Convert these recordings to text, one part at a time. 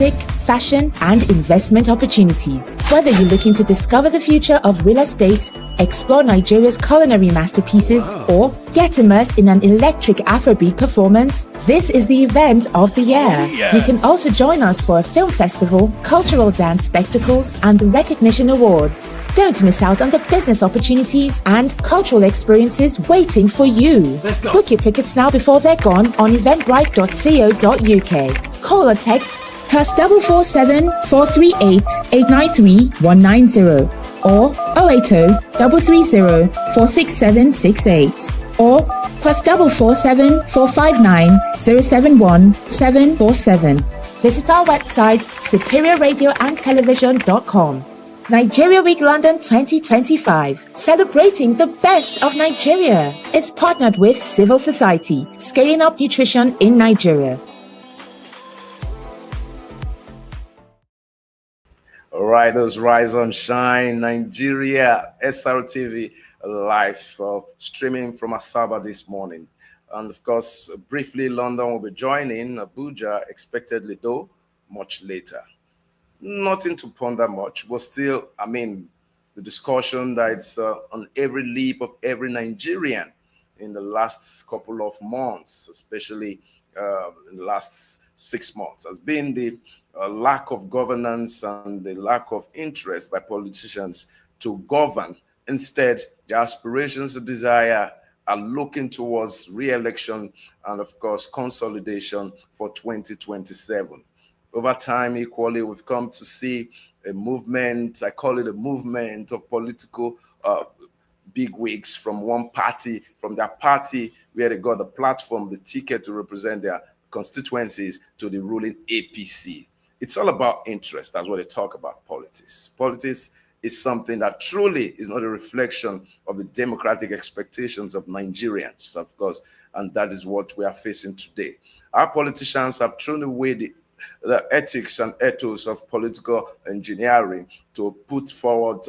fashion, and investment opportunities. Whether you're looking to discover the future of real estate, explore Nigeria's culinary masterpieces, or get immersed in an electric Afrobeat performance, this is the event of the year. You can also join us for a film festival, cultural dance spectacles, and the recognition awards. Don't miss out on the business opportunities and cultural experiences waiting for you. Book your tickets now before they're gone on eventbrite.co.uk. Call or text +447 438 893 190 or 080 330 46768 or +447 459 071 747. Visit our website superiorradioandtelevision.com. Nigeria Week London 2025, celebrating the best of Nigeria, is partnered with Civil Society, scaling up nutrition in Nigeria. All right, those Rise and Shine Nigeria SRTV live streaming from Asaba this morning. And of course, briefly, London will be joining Abuja, expectedly though, much later. Nothing to ponder much, but still, the discussion that's on every lip of every Nigerian in the last couple of months, especially in the last 6 months, has been the lack of governance and the lack of interest by politicians to govern. Instead, the aspirations and desire are looking towards re-election and, of course, consolidation for 2027. Over time, equally, we've come to see a movement, I call it a movement of political bigwigs from one party, from their party where they got the platform, the ticket to represent their constituencies, to the ruling APC. It's all about interest. That's what they talk about, politics. Politics is something that truly is not a reflection of the democratic expectations of Nigerians, of course, and that is what we are facing today. Our politicians have thrown away the ethics and ethos of political engineering to put afloat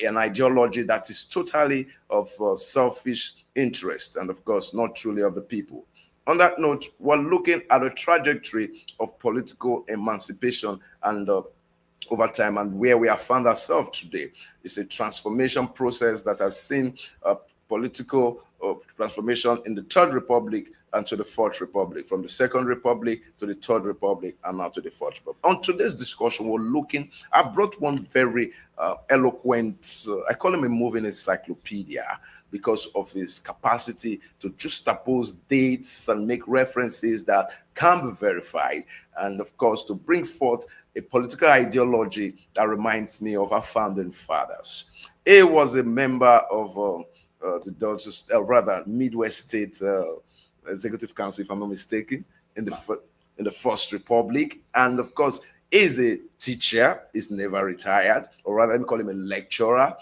an ideology that is totally of selfish interest and, of course, not truly of the people. On that note, we're looking at a trajectory of political emancipation and over time, and where we have found ourselves today. It's a transformation process that has seen political transformation in the Third Republic and to the Fourth Republic, from the Second Republic to the Third Republic and now to the Fourth Republic. On today's discussion, I've brought one very eloquent, I call him a moving encyclopedia, because of his capacity to juxtapose dates and make references that can be verified, and of course to bring forth a political ideology that reminds me of our founding fathers. He was a member of the Midwest State Executive Council, if I'm not mistaken, in the First Republic, and of course is a teacher. He's never retired, or rather, let me call him a lecturer.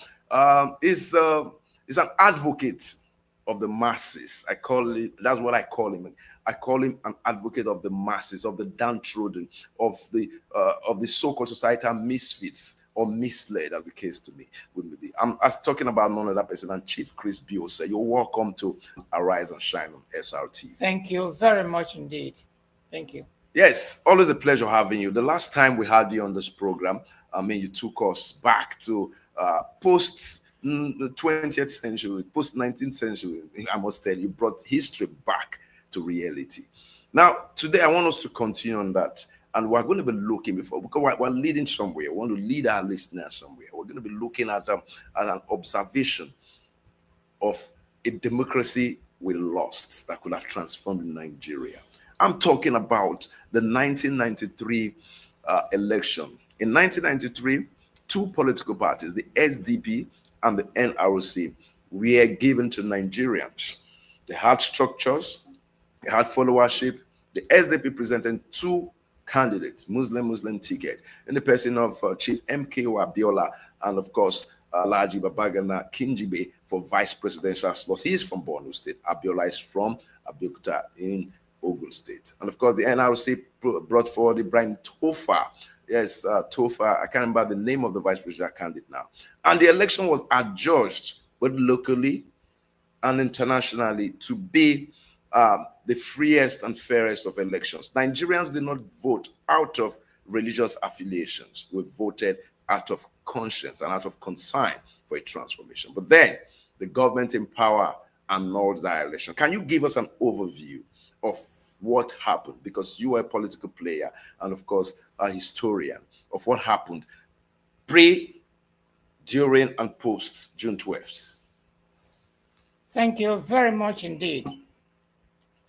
He's an advocate of the masses. That's what I call him. I call him an advocate of the masses, of the downtrodden, of the so-called societal misfits or misled, as the case to me would be. I'm talking about none other person than Chief Chris Biose. You're welcome to Arise and Shine on SRT. Thank you very much indeed. Thank you. Yes, always a pleasure having you. The last time we had you on this program, you took us back to post the 20th century, post 19th century. I must tell you, brought history back to reality. Now, today I want us to continue on that, and we're going to be looking because we're leading somewhere. We want to lead our listeners somewhere. We're going to be looking at an observation of a democracy we lost that could have transformed Nigeria. I'm talking about the 1993 election. In 1993, two political parties, the SDP and the NRC, were given to Nigerians. They had structures, they had followership. The SDP presented two candidates, Muslim ticket, in the person of Chief MKO Abiola and, of course, Alhaji Babagana Kingibe for vice presidential slot. He is from Borno State. Abiola is from Abeokuta in Ogun State. And, of course, the NRC brought forward Ibrahim Tofa. Yes, Tofa, I can't remember the name of the vice presidential candidate now. And the election was adjudged both locally and internationally to be the freest and fairest of elections. Nigerians did not vote out of religious affiliations. We voted out of conscience and out of concern for a transformation. But then the government in power annulled that election. Can you give us an overview of what happened? Because you are a political player and, of course, a historian of what happened pre, during, and post June 12th. Thank you very much indeed.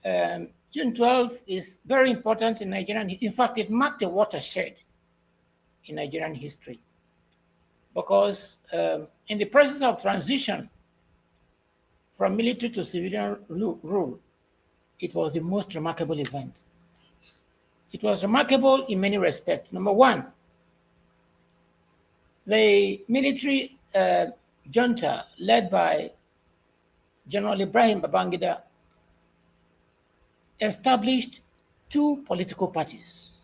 June 12th is very important in Nigerian. In fact, it marked a watershed in Nigerian history because in the process of transition from military to civilian rule, it was the most remarkable event. It was remarkable in many respects. Number one, the military junta led by General Ibrahim Babangida established two political parties,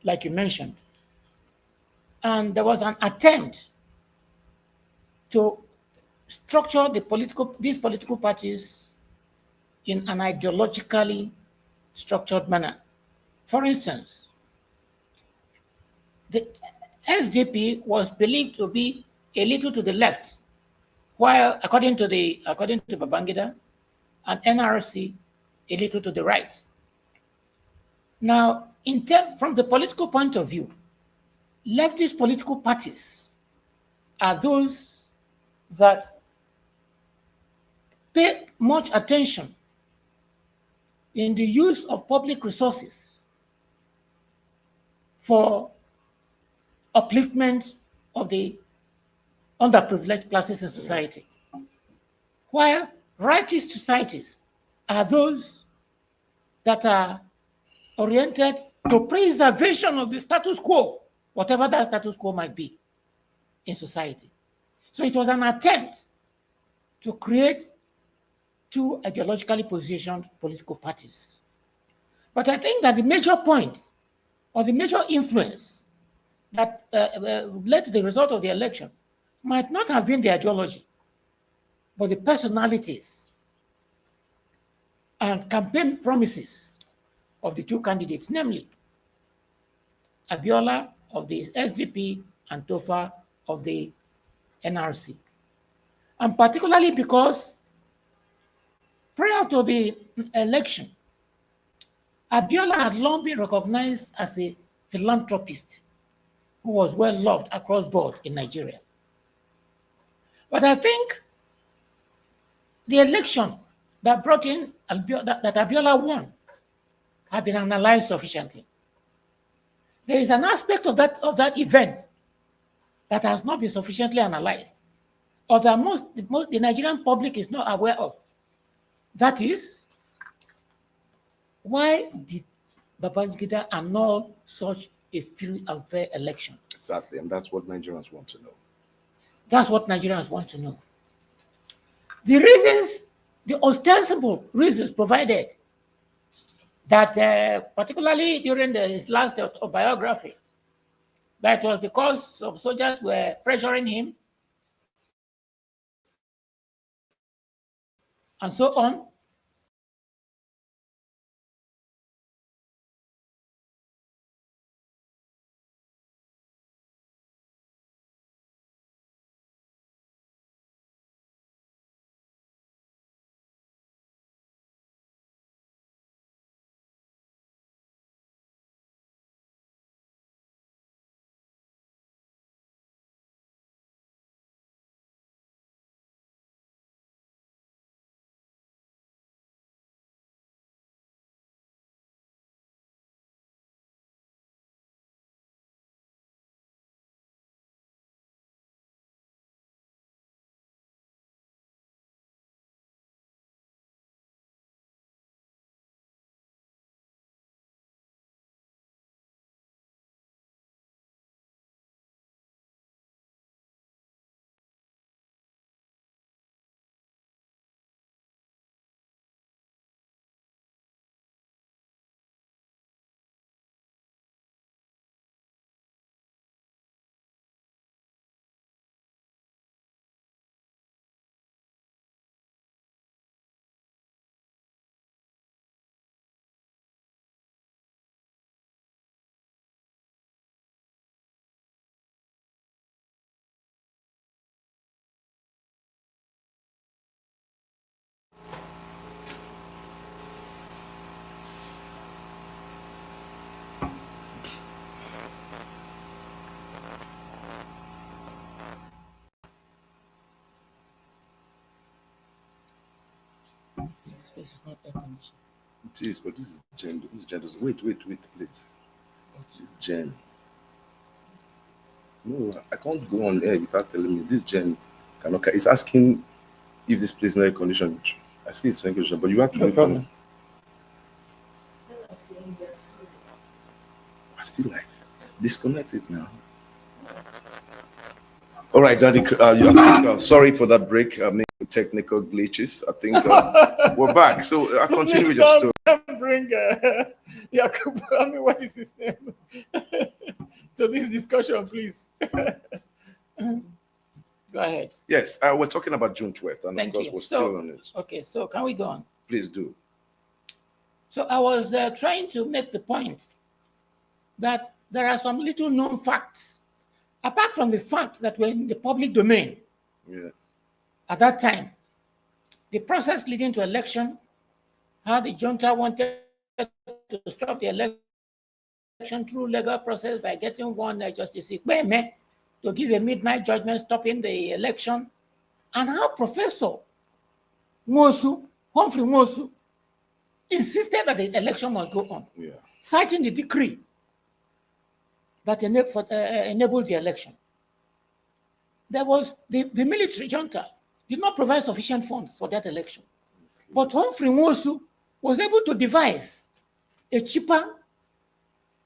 like you mentioned. And there was an attempt to structure these political parties in an ideologically structured manner. For instance, the SDP was believed to be a little to the left, while according to Babangida, and NRC a little to the right. Now, from the political point of view, leftist political parties are those that pay much attention in the use of public resources for upliftment of the underprivileged classes in society, while righteous societies are those that are oriented to preservation of the status quo, whatever that status quo might be in society. So it was an attempt to create two ideologically positioned political parties. But I think that the major point or the major influence that led to the result of the election might not have been the ideology, but the personalities and campaign promises of the two candidates, namely Abiola of the SDP and Tofa of the NRC. And particularly because prior to the election, Abiola had long been recognized as a philanthropist who was well loved across board in Nigeria. But I think the election that brought in that Abiola won had been analyzed sufficiently. There is an aspect of that event that has not been sufficiently analyzed, or that the Nigerian public is not aware of. That is, why did Babangida annul such a free and fair election? Exactly, and that's what Nigerians want to know. That's what Nigerians want to know. The reasons, the ostensible reasons provided that particularly during his last autobiography, that was because some soldiers were pressuring him and so on. This is not air conditioned. It is, but this is Jen. This is Jen. Wait, please. This is Jen. No, I can't go on air without telling me. This Jen cannot. It's asking if this place is not air conditioned. I see it's air conditioned, but you have to No wait problem. for me. I still live. Disconnect it now. All right, Daddy. Sorry for that break. Technical glitches. I think we're back. So I continue with your story. Bring Yakub. I mean, what is his name? So this discussion, please. Go ahead. Yes, we're talking about June 12th, and Thank of course you. we're So- still on it. Okay, so can we go on? Please do. So I was trying to make the point that there are some little known facts, apart from the facts that were in the public domain Yeah. at that time. The process leading to election, how the junta wanted to stop the election through legal process by getting one Justice Ikweme to give a midnight judgment stopping the election, and how Professor Humphrey Nwosu, insisted that the election must go on, Yeah. citing the decree that enabled the election. There was the military junta did not provide sufficient funds for that election. But Humphrey Nwosu was able to devise a cheaper,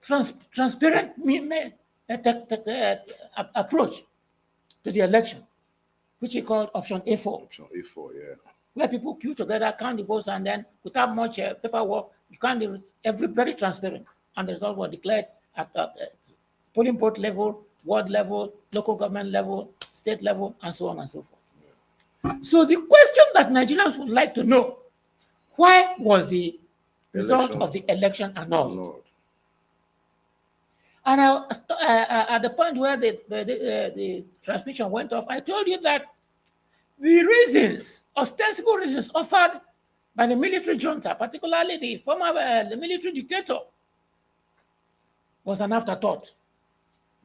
transparent approach to the election, which he called Option A4, Option A4, yeah. where people queue together, count the votes, and then without much paperwork, you count very transparent. And the results were declared at polling booth level, ward level, local government level, state level, and so on and so forth. So the question that Nigerians would like to know, why was the result of the election annulled? Lord. And at the point where the transmission went off, I told you that the reasons, ostensible reasons offered by the military junta, particularly the former the military dictator, was an afterthought.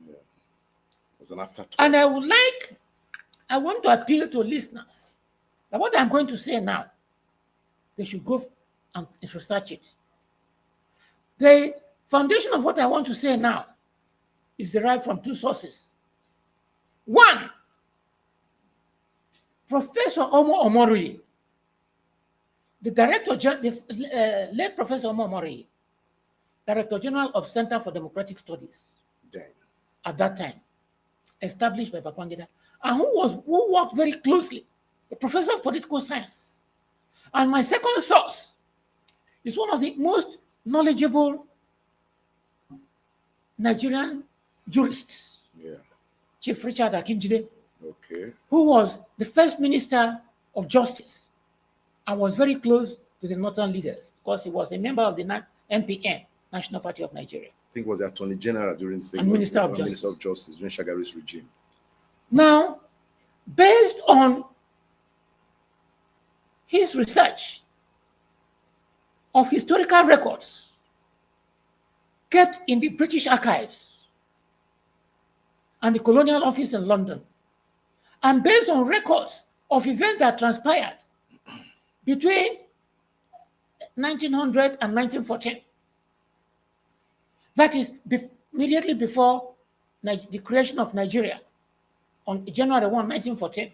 Yeah. It was an afterthought. And I want to appeal to listeners that what I'm going to say now, they should go and research it. The foundation of what I want to say now is derived from two sources. One, Professor Omo Omori, the late Professor Omo Omori, Director General of Center for Democratic Studies Then. at that time, established by Babangida, and who worked very closely, a professor of political science. And my second source is one of the most knowledgeable Nigerian jurists, Yeah. Chief Richard Akinjide, Okay. who was the first Minister of Justice and was very close to the northern leaders because he was a member of the NPN, National Party of Nigeria. I think it was the Attorney General during the same And Minister of Minister of Justice during Shagari's regime. Now, based on his research of historical records kept in the British archives and the Colonial Office in London, and based on records of events that transpired between 1900 and 1914, that is immediately before the creation of Nigeria on January 1, 1914,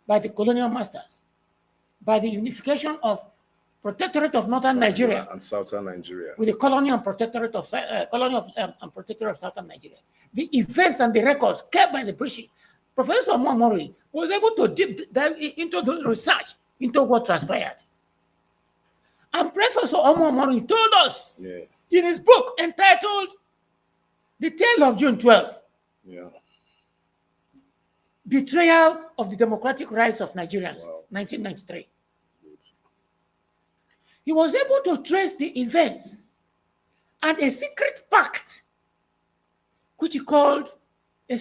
by the colonial masters, by the unification of Protectorate of Northern Nigeria And Southern Nigeria. with the colony and protectorate of Southern Nigeria. The events and the records kept by the British, Professor Omomori was able to dive into the research into what transpired. And Professor Omomori told us Yeah. in his book entitled The Tale of June 12th, Yeah. Betrayal of the Democratic Rights of Nigerians, Wow. 1993. He was able to trace the events and a secret pact, which he called the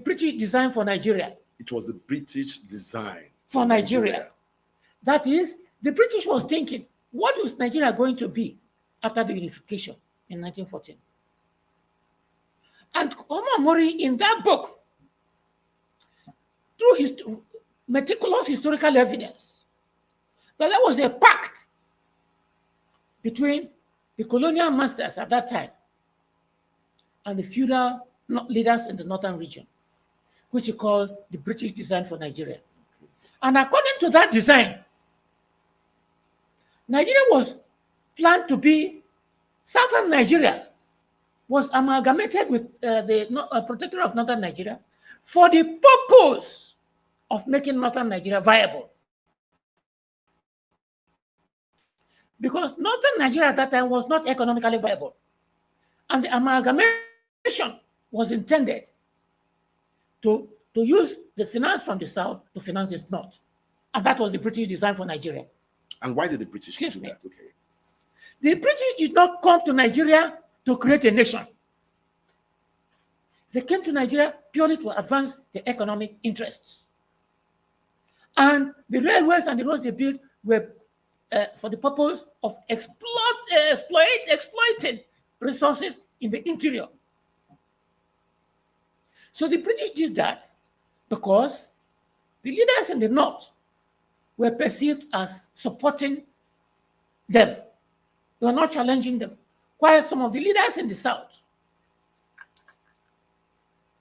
British Design for Nigeria. It was the British design For Nigeria. That is, the British was thinking, what was Nigeria going to be after the unification in 1914? And Omomori, in that book, meticulous historical evidence that there was a pact between the colonial masters at that time and the feudal leaders in the northern region, which he called the British Design for Nigeria. And according to that design, Nigeria was planned to be, southern Nigeria was amalgamated with the protectorate of northern Nigeria for the purpose of making northern Nigeria viable. Because northern Nigeria at that time was not economically viable. And the amalgamation was intended to use the finance from the south to finance the north. And that was the British Design for Nigeria. And why did the British do Excuse me. that? Okay. The British did not come to Nigeria to create a nation. They came to Nigeria purely to advance their economic interests. And the railways and the roads they built were for the purpose of exploiting resources in the interior. So the British did that because the leaders in the north were perceived as supporting them. They were not challenging them. While some of the leaders in the south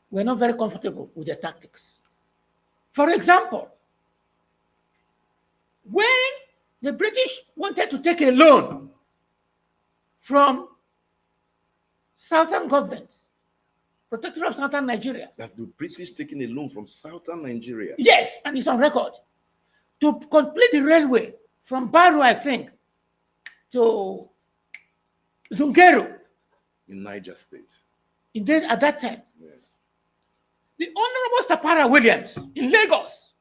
were not very comfortable with their tactics. For example, when the British wanted to take a loan from southern government, protectorate of southern Nigeria. That the British taking a loan from southern Nigeria. Yes, and it's on record. To complete the railway from Baru, I think, to Zungeru. In Niger State. At that time. Yeah. The Honorable Sapara Williams in Lagos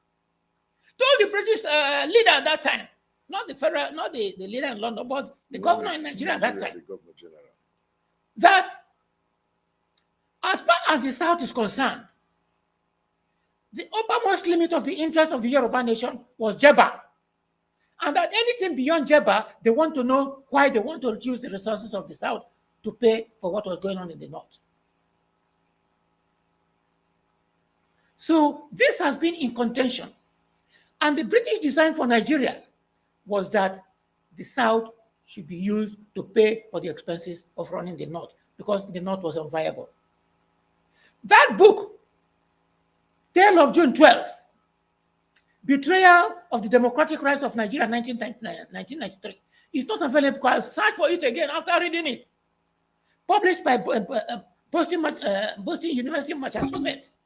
told the British leader at that time, not the federal, not the leader in London, but the governor in Nigeria at that time, the Governor General, that as far as the South is concerned, the uppermost limit of the interest of the Yoruba nation was Jeba. And that anything beyond Jeba, they want to know why they want to reduce the resources of the South to pay for what was going on in the North. So this has been in contention. And the British Design for Nigeria was that the South should be used to pay for the expenses of running the North because the North was unviable. That book, Tale of June 12th, Betrayal of the Democratic Rights of Nigeria, 1993, is not available. I'll search for it again after reading it. Published by Boston University, Massachusetts.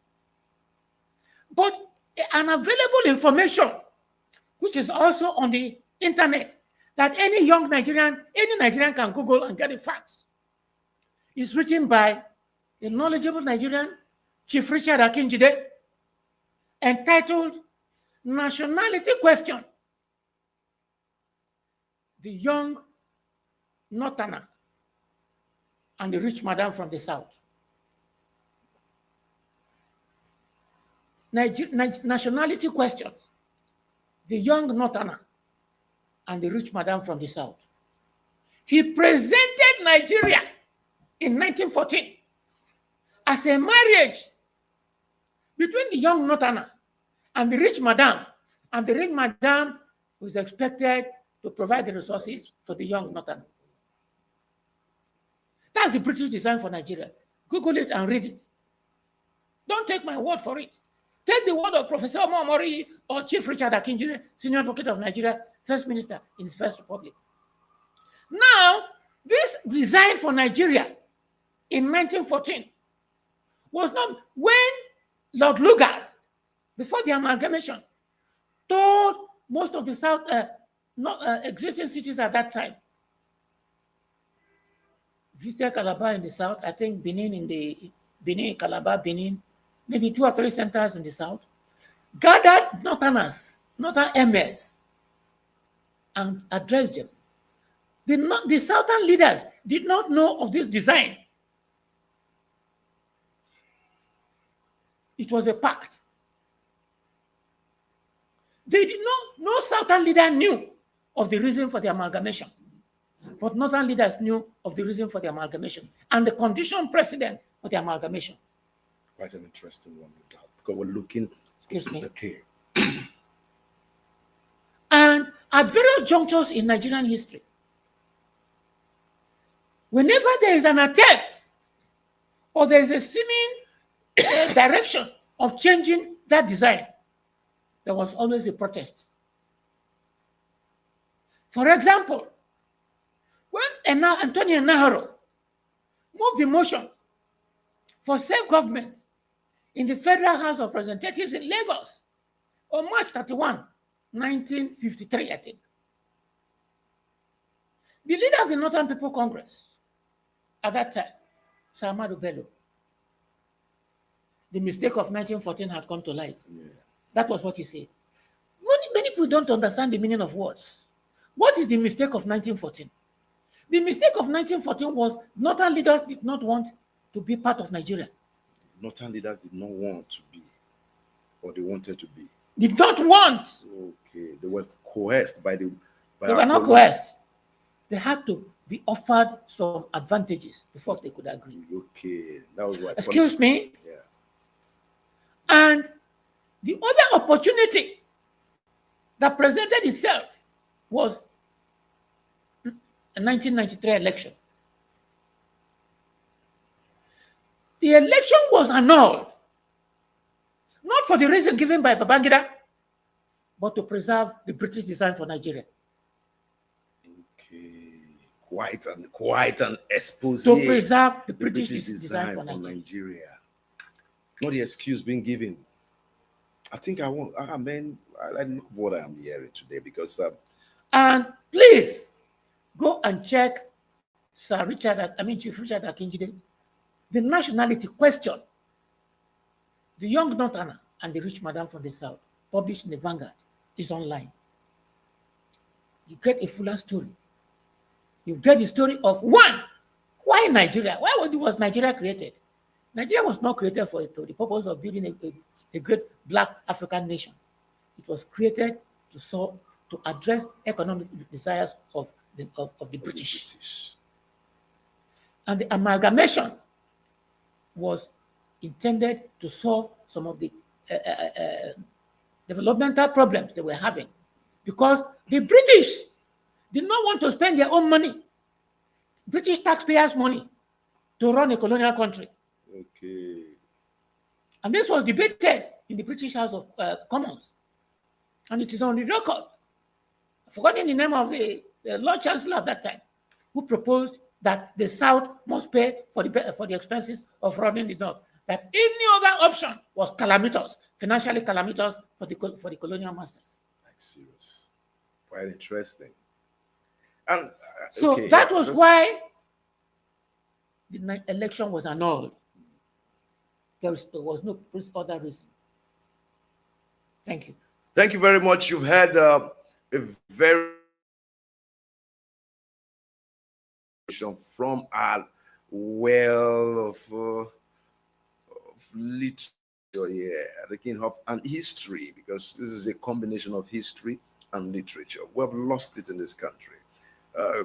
But unavailable information, which is also on the internet, that any Nigerian can Google and get the facts, is written by a knowledgeable Nigerian, Chief Richard Akinjide, entitled Nationality Question: The Young Northerner and the Rich Madam from the South. Nationality Question: The Young Northerner and the Rich Madam from the South. He presented Nigeria in 1914 as a marriage between the young Northerner and the rich madam, and the rich madam was expected to provide the resources for the young Northerner. That's the British Design for Nigeria. Google it and read it. Don't take my word for it. Take the word of Professor Omomori or Chief Richard Akinjide, Senior Advocate of Nigeria, First Minister in his First Republic. Now, this design for Nigeria in 1914 was not when Lord Lugard, before the amalgamation, told most of the South existing cities at that time. Visited Calabar in the South, I think Benin in the Benin, Calabar, Benin, maybe 2 or 3 centers in the South, gathered Northerners, Northern emirs, and addressed them. The Southern leaders did not know of this design. It was a pact. They did not, no Southern leader knew of the reason for the amalgamation, but Northern leaders knew of the reason for the amalgamation and the condition precedent for the amalgamation. Quite an interesting one, because we're looking. Excuse me. Okay. at various junctures in Nigerian history, whenever there is an attempt or there is a seeming direction of changing that design, there was always a protest. For example, when Antonio Naharo moved the motion for self-government in the Federal House of Representatives in Lagos on March 31, 1953, I think, the leader of the Northern People Congress at that time, Sir Ahmadu Bello, the mistake of 1914 had come to light. Yeah. That was what he said. Many people don't understand the meaning of words. What is the mistake of 1914? The mistake of 1914 was Northern leaders did not want to be part of Nigeria. Northern leaders did not want to be, or they wanted to be. Did not want. Okay, they were coerced by the. They were not coerced. They had to be offered some advantages before they could agree. Okay, that was what. Excuse me. Yeah. And the other opportunity that presented itself was the 1993 election. The election was annulled, not for the reason given by Babangida, but to preserve the British design for Nigeria. Okay, quite an expose. To preserve the British design for Nigeria. Not the excuse being given. I think I know what I am hearing today because. And please go and check Chief Richard Akinjide, the nationality question, the young Northerner and the rich madam from the South, published in the Vanguard, is online. You get a fuller story. You get the story of one, why Nigeria? Why was Nigeria created? Nigeria was not created for the purpose of building a great black African nation. It was created to address economic desires of the British. And the amalgamation was intended to solve some of the developmental problems they were having, because the British did not want to spend their own money, British taxpayers' money, to run a colonial country. Okay. And this was debated in the British House of Commons, and it is on the record. I've forgotten the name of the Lord Chancellor at that time, who proposed that the South must pay for the expenses of running the North. That any other option was calamitous, financially calamitous for the colonial masters. Like serious, quite interesting. And so okay, that was why the election was annulled. There was no other reason. Thank you. Thank you very much. You've had a very from our well of literature, and history, because this is a combination of history and literature. We have lost it in this country.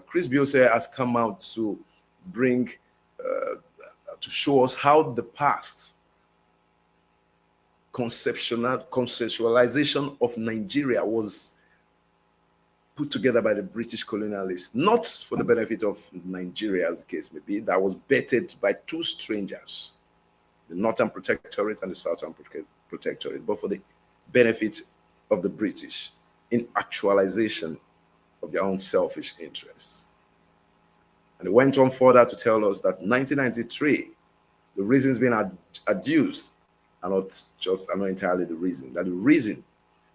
Chris Biose has come out to bring, to show us how the past conceptualization of Nigeria was put together by the British colonialists, not for the benefit of Nigeria, as the case may be. That was bettered by two strangers, the Northern Protectorate and the Southern Protectorate, but for the benefit of the British in actualization of their own selfish interests. And it went on further to tell us that 1993, the reasons being adduced are not entirely the reason. That the reason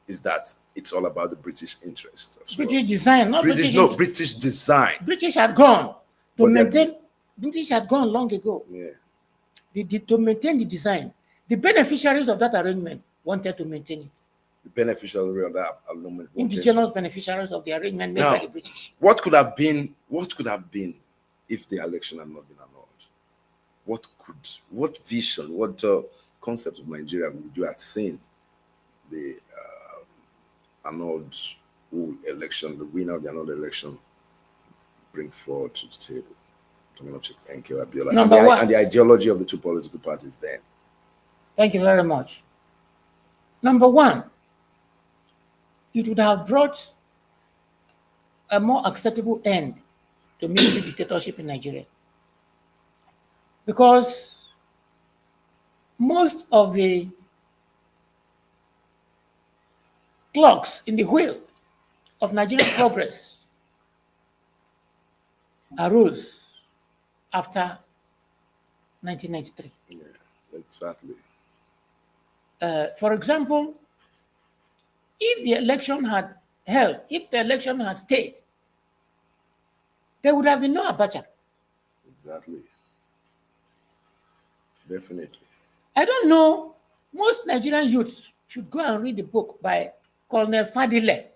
is that it's all about the British interests. British design, not British. No, British design. British had gone to maintain. British had gone long ago. Yeah. To maintain the design. The beneficiaries of that arrangement wanted to maintain it. The beneficiaries of that arrangement. Indigenous beneficiaries of the arrangement made by the British. What could have been if the election had not been annulled? What vision, what concept of Nigeria would you have seen the annulled election, the winner of the annulled election, bring forward to the table? Number one. And the ideology of the two political parties then. Thank you very much. Number one, it would have brought a more acceptable end to military dictatorship in Nigeria. Because most of the clocks in the wheel of Nigerian progress arose after 1993. Yeah, exactly. For example, if the election had held, if the election had stayed, there would have been no Abacha. Exactly. Definitely. I don't know, most Nigerian youths should go and read the book by Colonel Fadile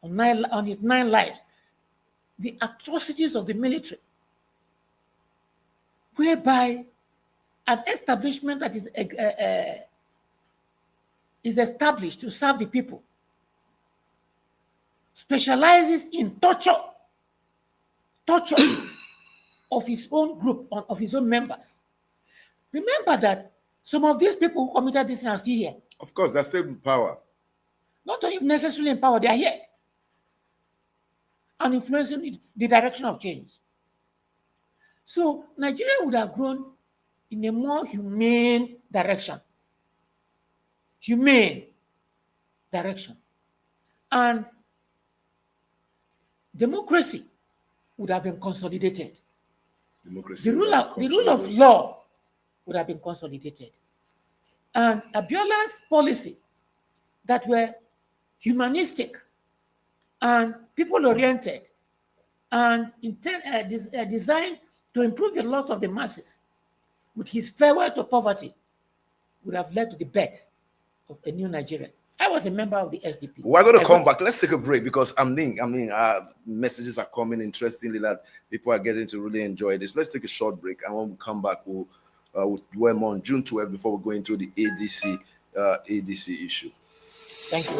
on his 9 lives, the atrocities of the military, whereby an establishment that is established to serve the people specializes in torture of his own group, of his own members. Remember that some of these people who committed this are still here. Of course, they're still in power. Not necessarily in power, they are here and influencing the direction of change. So Nigeria would have grown in a more humane direction. And democracy would have been consolidated. The rule of law would have been consolidated. And Abiola's policy that were humanistic and people-oriented and designed to improve the lot of the masses, with his farewell to poverty, would have led to the birth of a new Nigeria. I was a member of the SDP. We're going to come back. Let's take a break because messages are coming interestingly that people are getting to really enjoy this. Let's take a short break, and when we come back, we'll dwell more on June 12th before we go into the ADC issue. Thank you.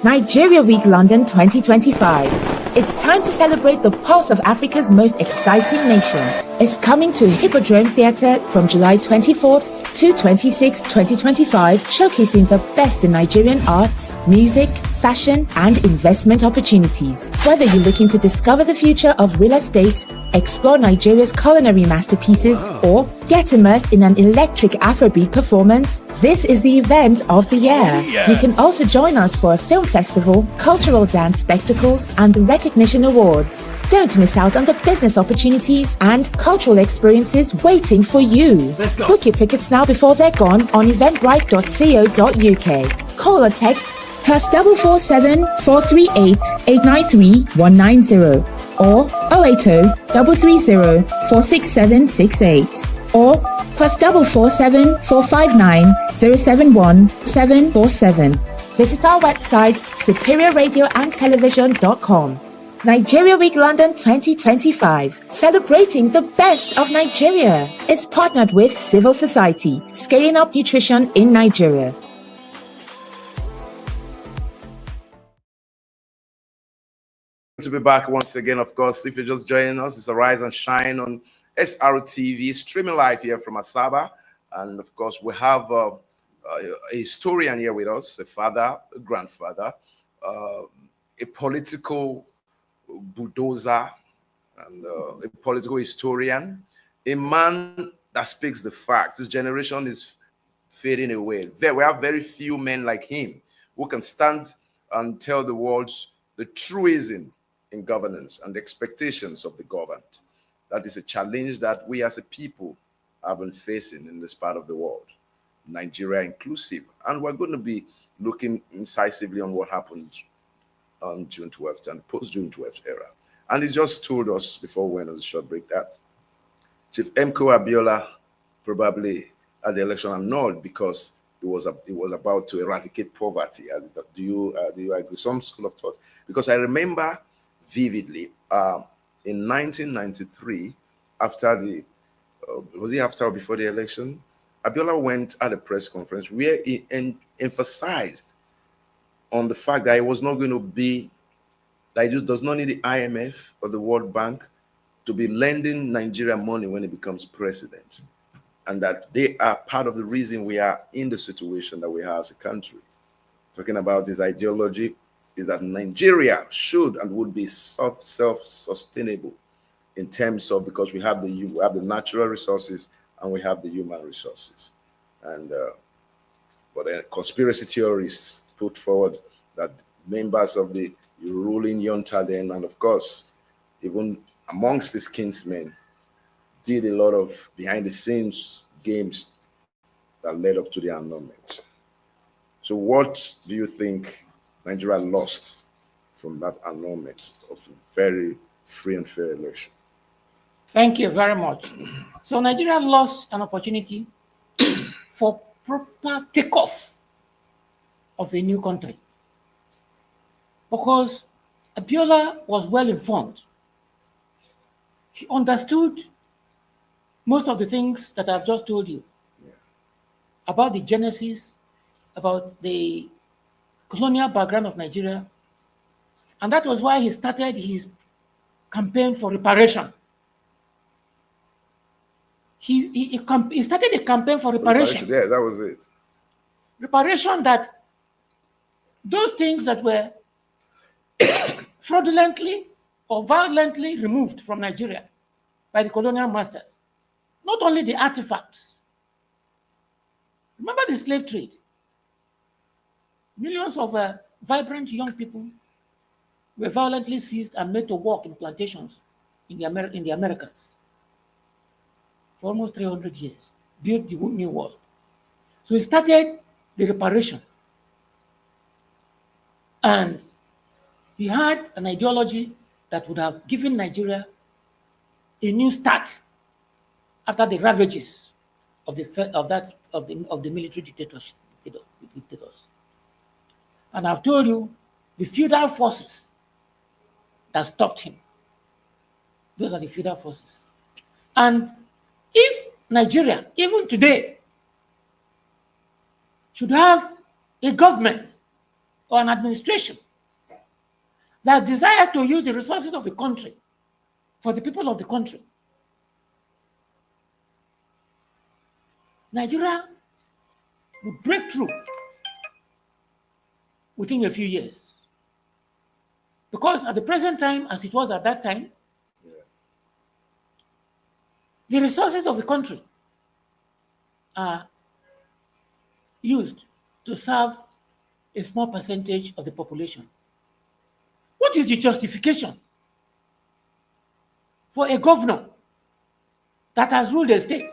Nigeria Week London 2025. It's time to celebrate the pulse of Africa's most exciting nation. It's coming to Hippodrome Theatre from July 24th to 26, 2025, showcasing the best in Nigerian arts, music, fashion, and investment opportunities. Whether you're looking to discover the future of real estate, explore Nigeria's culinary masterpieces, or get immersed in an electric Afrobeat performance, this is the event of the year. You can also join us for a film festival, cultural dance spectacles, and recognition awards. Don't miss out on the business opportunities and cultural experiences waiting for you. Book your tickets now before they're gone on eventbrite.co.uk. Call or text +447 438 893 190 or 080 330 46768 or +447 459 071 747. Visit our website superiorradioandtelevision.com. Nigeria Week London 2025, celebrating the best of Nigeria, is partnered with Civil Society, scaling up nutrition in Nigeria. To be back once again, of course. If you're just joining us, it's Arise and Shine on SRTV, streaming live here from Asaba. And of course, we have a historian here with us, a father, a grandfather, a political bulldozer, and a political historian, a man that speaks the facts. This generation is fading away. We have very few men like him who can stand and tell the world the truism in governance and the expectations of the governed. That is a challenge that we as a people have been facing in this part of the world, Nigeria inclusive. And we're going to be looking incisively on what happened on June 12th and post-June 12th era. And he just told us before we went on the short break that Chief MKO Abiola probably had the election annulled because it was about to eradicate poverty. Do you agree? Some school of thought. Because I remember vividly in 1993, after the was it after or before the election, Abiola went at a press conference where he emphasized on the fact that it was not going to be, that he does not need the IMF or the World Bank to be lending Nigeria money when he becomes president, and that they are part of the reason we are in the situation that we are as a country. Talking about his ideology, is that Nigeria should and would be self-sustainable in terms of, because we have the natural resources and we have the human resources. And but then conspiracy theorists put forward that members of the ruling junta then, and of course, even amongst his kinsmen, did a lot of behind the scenes games that led up to the annulment. So what do you think Nigeria lost from that annulment of a very free and fair election? Thank you very much. So Nigeria lost an opportunity for proper takeoff of a new country, because Abiola was well informed. He understood most of the things that I've just told you about the genesis, about the colonial background of Nigeria, and that was why he started his campaign for reparation. He started a campaign for reparation. Yeah, that was it. Reparation, that those things that were fraudulently or violently removed from Nigeria by the colonial masters, not only the artifacts. Remember the slave trade. Millions of vibrant young people were violently seized and made to work in plantations in the Americas for almost 300 years, built the New World. So he started the reparation. And he had an ideology that would have given Nigeria a new start after the ravages of the military dictators. And I've told you the feudal forces that stopped him. Those are the feudal forces. And if Nigeria, even today, should have a government or an administration that desires to use the resources of the country for the people of the country, Nigeria will break through within a few years. Because at the present time, as it was at that time, the resources of the country are used to serve a small percentage of the population. What is the justification for a governor that has ruled a state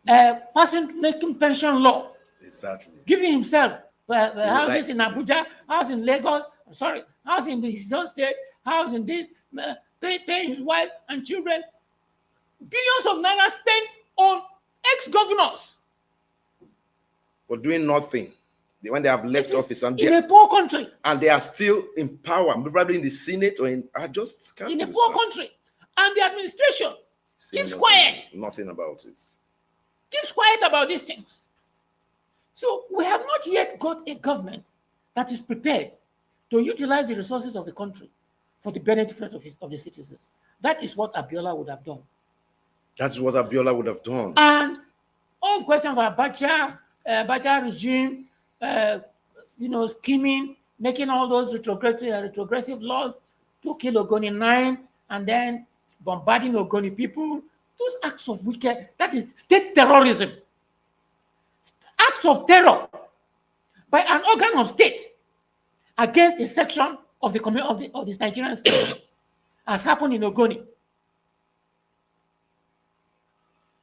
making pension law, Exactly. giving himself houses in Abuja, house in Lagos, house in his own state, house in this, paying his wife and children, billions of naira spent on ex-governors. But doing nothing when they have left office and in a poor country, and they are still in power, probably in the Senate or in, I just can't in a understand. poor country, and the administration keeps nothing, quiet. Nothing about it. Keeps quiet about these things. So we have not yet got a government that is prepared to utilize the resources of the country for the benefit of the citizens. That is what Abiola would have done. That's what Abiola would have done. And all the questions of Abacha regime, scheming, making all those retrogressive laws to kill Ogoni 9 and then bombarding Ogoni people, those acts of wicked, that is state terrorism. Acts of terror by an organ of state against a section of the this Nigerian state, as happened in Ogoni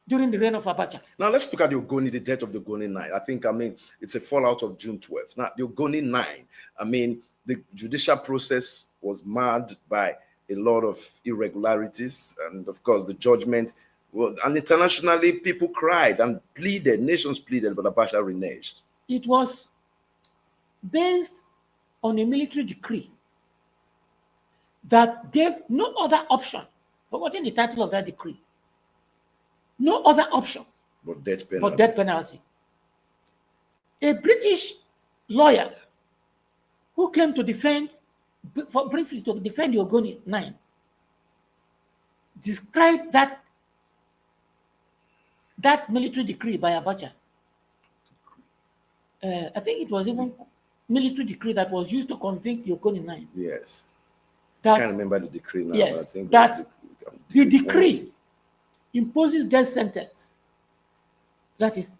during the reign of Abacha. Now let's look at the death of the Ogoni 9. It's a fallout of June 12th. Now the Ogoni 9, the judicial process was marred by a lot of irregularities, and of course the judgment. And internationally, people cried and pleaded, nations pleaded, but Abacha reneged. It was based on a military decree that gave no other option. Forgetting the title of that decree. No other option but death penalty. A British lawyer who came to briefly to defend the Ogoni 9 described that military decree by Abacha I think it was even military decree that was used to convict the Okoni 9. Yes. I can't That, remember the decree now. yes, but I think that the decree 20. imposes death sentence. That is,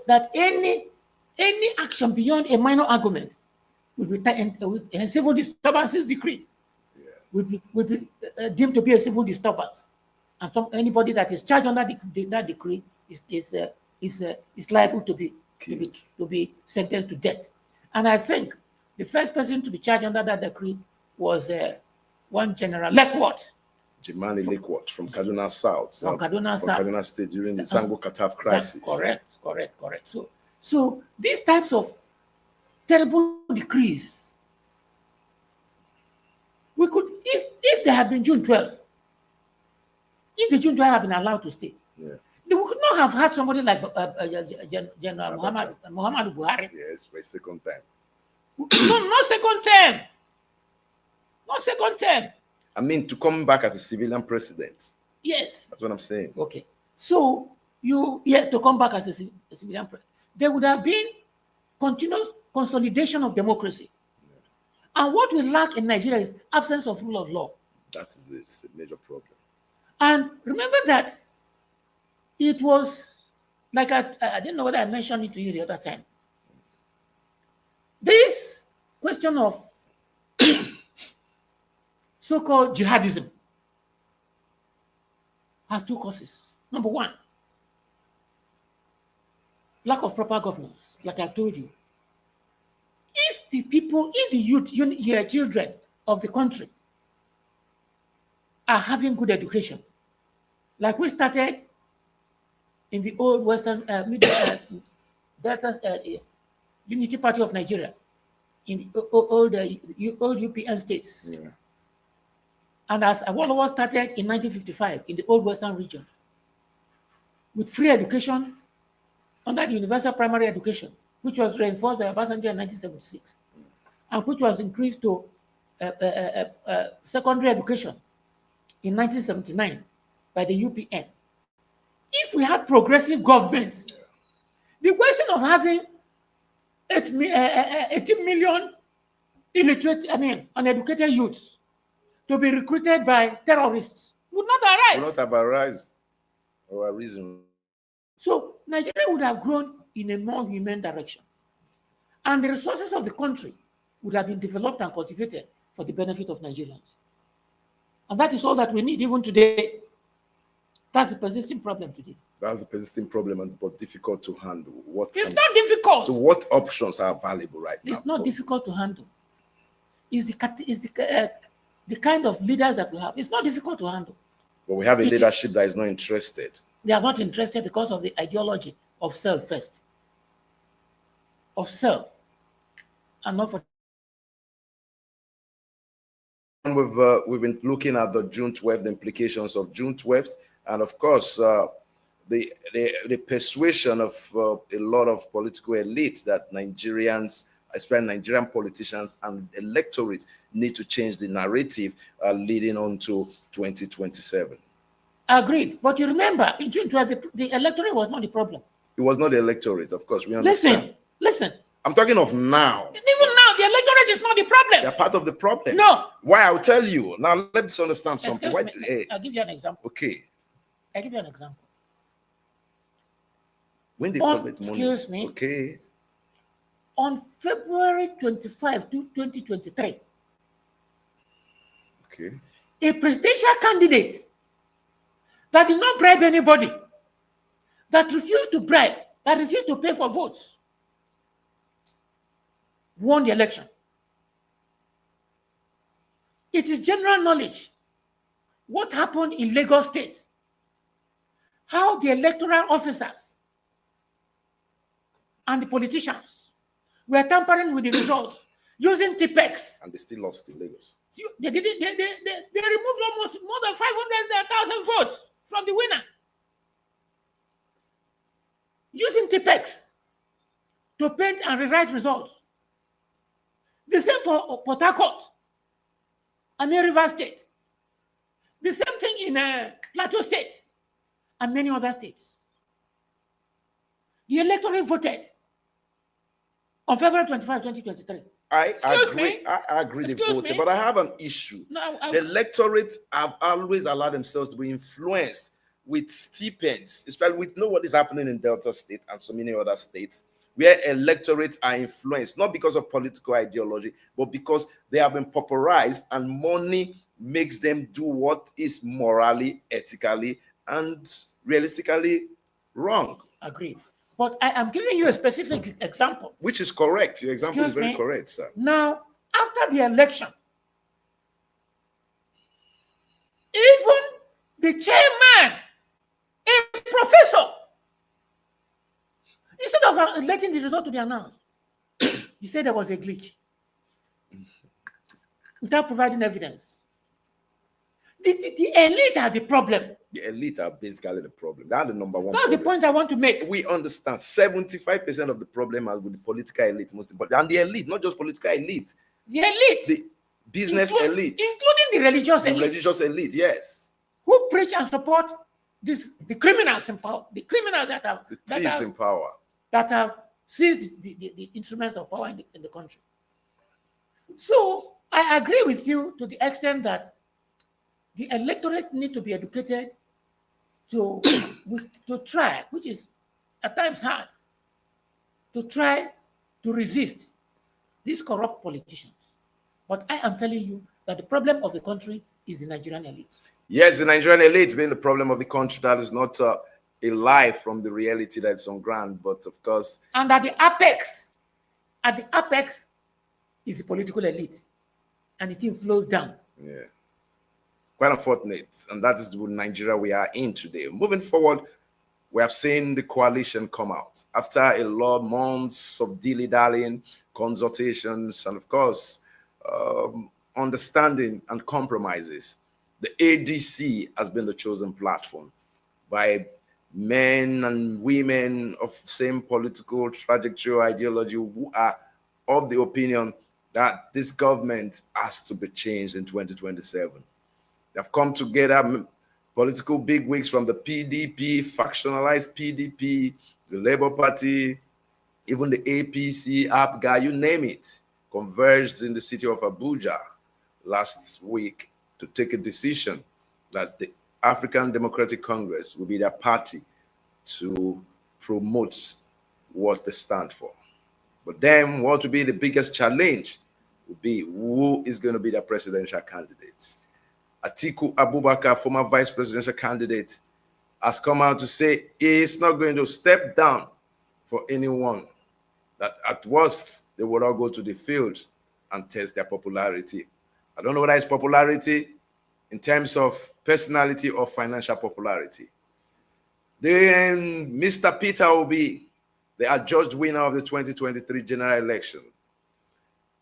that any action beyond a minor argument will be with a civil disturbances decree will be deemed to be a civil disturbance, and anybody that is charged under that decree is liable to be sentenced to death. And I think the first person to be charged under that decree was one General Lekwatt. Jimani Lekwat from Kaduna South. From Kaduna South. Kaduna State during the Zango Kataf crisis. Correct. So these types of terrible decrees, we could, if there had been June 12, if the June 12 had been allowed to stay, Yeah. we could not have had somebody like General Muhammad Buhari. Yes, for a second time. No second term. No second term. I mean, to come back as a civilian president. Yes. That's what I'm saying. Okay. So to come back as a civilian president, there would have been continuous consolidation of democracy. And what we lack in Nigeria is absence of rule of law. That is it. It's a major problem. And remember that it was like I didn't know whether I mentioned it to you the other time. This question of so-called jihadism has two causes. Number one, lack of proper governance, like I told you. If the people, if the youth, your children of the country are having good education, like we started in the old Western Unity Party of Nigeria, in the old UPN states. Yeah. And as Awolowo started in 1955 in the old Western region, with free education under the universal primary education, which was reinforced by Obasanjo in 1976, and which was increased to secondary education in 1979 by the UPN. If we had progressive governments, the question of having 18 million uneducated youths to be recruited by terrorists would not arise. Would not have arisen or arisen. So Nigeria would have grown in a more humane direction. And the resources of the country would have been developed and cultivated for the benefit of Nigerians. And that is all that we need even today. That's the persisting problem today. That's the persisting problem, but difficult to handle. It's not difficult. So what options are available right now? It's not difficult to handle. It's the kind of leaders that we have. It's not difficult to handle. But we have a leadership that is not interested. They are not interested because of the ideology of self first. Of self. And not for. We've been looking at the June 12th, the implications of June 12th, and of course, the persuasion of a lot of political elites that Nigerians, especially Nigerian politicians and electorate, need to change the narrative leading on to 2027. Agreed. But you remember, in June 12th, the electorate was not the problem. It was not the electorate, of course. We understand. Listen. I'm talking of now. Even now, the electorate is not the problem. They're part of the problem. No. Why? I'll tell you. Now, let's understand something. I'll give you an example. Okay. I'll give you an example. When they collect money. Excuse me. Okay. On February 25, 2023, okay, a presidential candidate that did not bribe anybody, that refused to bribe, that refused to pay for votes, won the election. It is general knowledge what happened in Lagos State, how the electoral officers and the politicians were tampering with the results using TPEX. And they still lost in Lagos. They removed almost more than 500,000 votes from the winner using TPEX to paint and rewrite results. The same for Port Harcourt and Rivers State. The same thing in Plateau State and many other states. The electorate voted on February 25, 2023. I Excuse agree. me? I agree they Excuse voted, me? but I have an issue. No, The electorate have always allowed themselves to be influenced with stipends, especially with know what is happening in Delta State and so many other states, where electorates are influenced, not because of political ideology, but because they have been pauperized and money makes them do what is morally, ethically, and realistically wrong. agreed. But I am giving you a specific example. Which is correct. Your example is Excuse very me? correct, sir. Now, after the election, even the chairman, a professor, instead of letting the result to be announced, he said there was a glitch without providing evidence. The elite are the problem. The elite are basically the problem. That's the number one That's problem. the point I want to make. We understand 75% of the problem is with the political elite, most important. And the elite, not just political elite, The elite, the business elite, including the religious the elite, religious elite, yes. who preach and support the criminals in power, the criminals that have The thieves in power. that have seized the instruments of power in the country. So I agree with you to the extent that the electorate need to be educated to try, which is at times hard, to try to resist these corrupt politicians. But I am telling you that the problem of the country is the Nigerian elite. Yes, the Nigerian elite being the problem of the country. That is not a lie from the reality that's on ground. But of course, and at the apex is the political elite, and the thing flows down. yeah, quite unfortunate. And that is the Nigeria we are in today. Moving forward, we have seen the coalition come out after a lot of months of dilly-dallying, consultations, and of course, understanding and compromises. The ADC has been the chosen platform by men and women of same political trajectory or ideology who are of the opinion that this government has to be changed in 2027. They've come together, political bigwigs from the PDP, factionalized PDP, the Labour Party, even the APC, APGA, you name it, converged in the city of Abuja last week to take a decision that the African Democratic Congress will be their party to promote what they stand for. But then what will be the biggest challenge will be who is going to be the presidential candidate. Atiku Abubakar, former vice presidential candidate, has come out to say he is not going to step down for anyone, that at worst they will all go to the field and test their popularity. I don't know whether it's popularity in terms of personality or financial popularity. Then Mr. Peter Obi, the adjudged winner of the 2023 general election,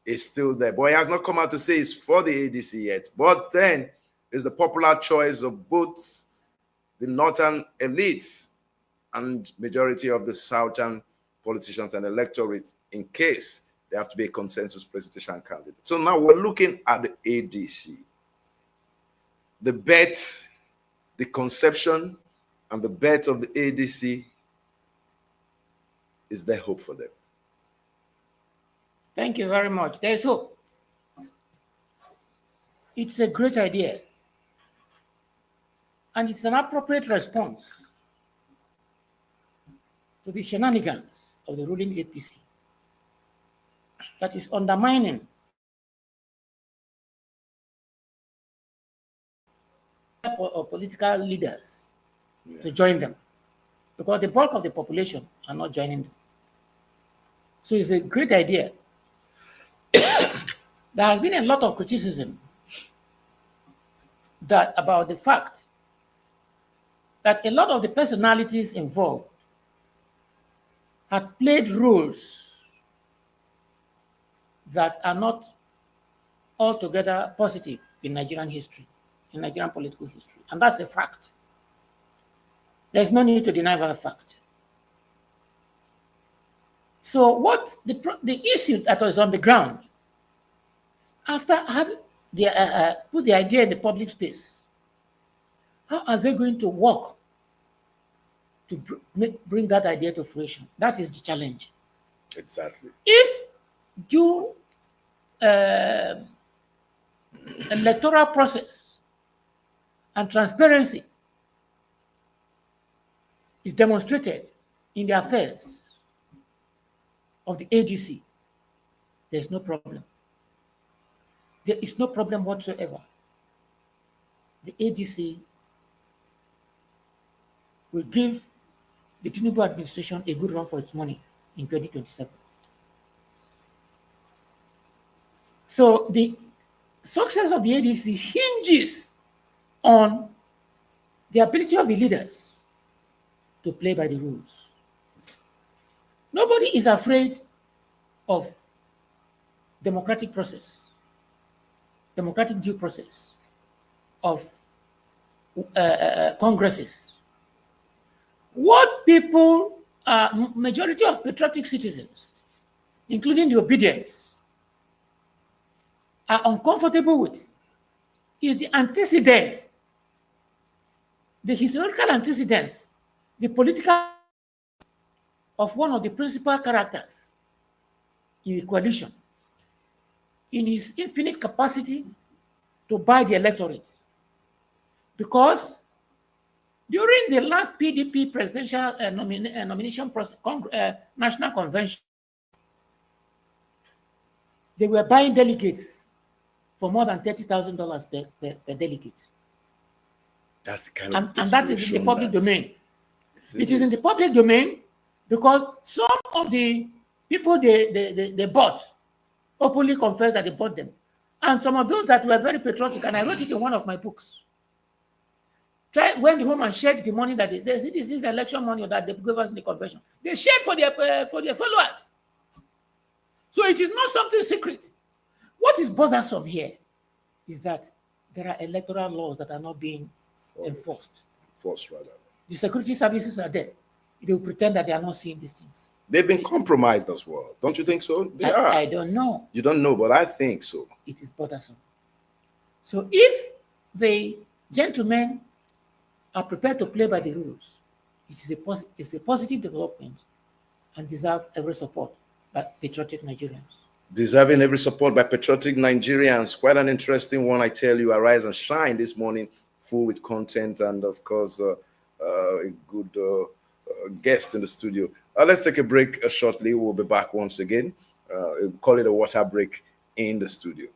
is still there. But he has not come out to say it's for the ADC yet. But then is the popular choice of both the northern elites and majority of the southern politicians and electorate in case they have to be a consensus presidential candidate. So now we're looking at the ADC. The bet, the conception, and the bet of the ADC, is there hope for them? Thank you very much. There is hope. It's a great idea. And it's an appropriate response to the shenanigans of the ruling APC that is undermining of political leaders to join them, because the bulk of the population are not joining them. So it's a great idea. There has been a lot of criticism about the fact that a lot of the personalities involved had played roles that are not altogether positive in Nigerian history, in Nigerian political history. And that's a fact. There's no need to deny that fact. So what the issue that was on the ground, after having put the idea in the public space, how are they going to work to bring that idea to fruition? That is the challenge. Exactly. If due electoral process and transparency is demonstrated in the affairs of the ADC, there's no problem. There is no problem whatsoever. The ADC will give the Tinubu administration a good run for its money in 2027. So the success of the ADC hinges on the ability of the leaders to play by the rules. Nobody is afraid of democratic process, democratic due process of congresses. What people, majority of patriotic citizens, including the obedience, are uncomfortable with is the antecedents, the historical antecedents, the political of one of the principal characters in the coalition, in his infinite capacity to buy the electorate. Because during the last PDP presidential nomination process, national convention, they were buying delegates for more than $30,000 per delegate. That's the kind and that is in the public domain. It is in the public. public domain because some of the people they bought openly confessed that they bought them. And some of those that were very patriotic, and I wrote it in one of my books, went home and shared the money that this is election money that they gave us in the convention. They shared for their followers. So it is not something secret. What is bothersome here is that there are electoral laws that are not being enforced. Force, rather. The security services are there. They will pretend that they are not seeing these things. They've been compromised as well. Don't you think so? They are. I don't know. You don't know, but I think so. It is bothersome. So if the gentlemen are prepared to play by the rules, it's a positive development and deserve every support by patriotic Nigerians. Deserving every support by patriotic Nigerians. Quite an interesting one, I tell you. Arise and Shine this morning, full with content and, of course, a good guest in the studio. Let's take a break shortly. We'll be back once again. Call it a water break in the studio.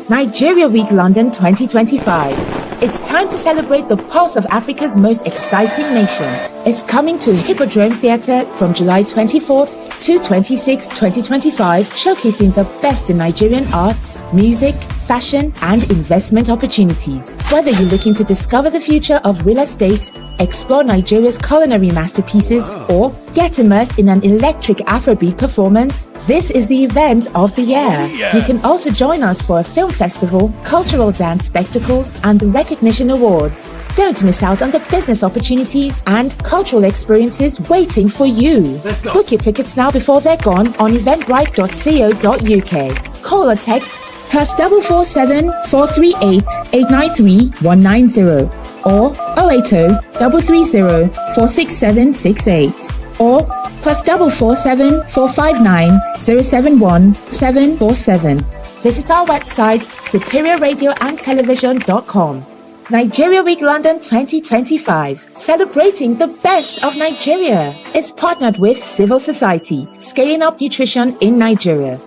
Nigeria Week London 2025. It's time to celebrate the pulse of Africa's most exciting nation. It's coming to Hippodrome Theatre from July 24th to 26, 2025, showcasing the best in Nigerian arts, music, fashion, and investment opportunities. Whether you're looking to discover the future of real estate, explore Nigeria's culinary masterpieces, or get immersed in an electric Afrobeat performance, this is the event of the year. You can also join us for a film festival, cultural dance spectacles, and the recognition awards. Don't miss out on the business opportunities and cultural experiences waiting for you. Book your tickets now before they're gone on eventbrite.co.uk. Call or text +447 438 893 190 or 080 330 46768 or +447 459 071 747. Visit our website superiorradioandtelevision.com. Nigeria Week London 2025, celebrating the best of Nigeria, is partnered with Civil Society, scaling up nutrition in Nigeria.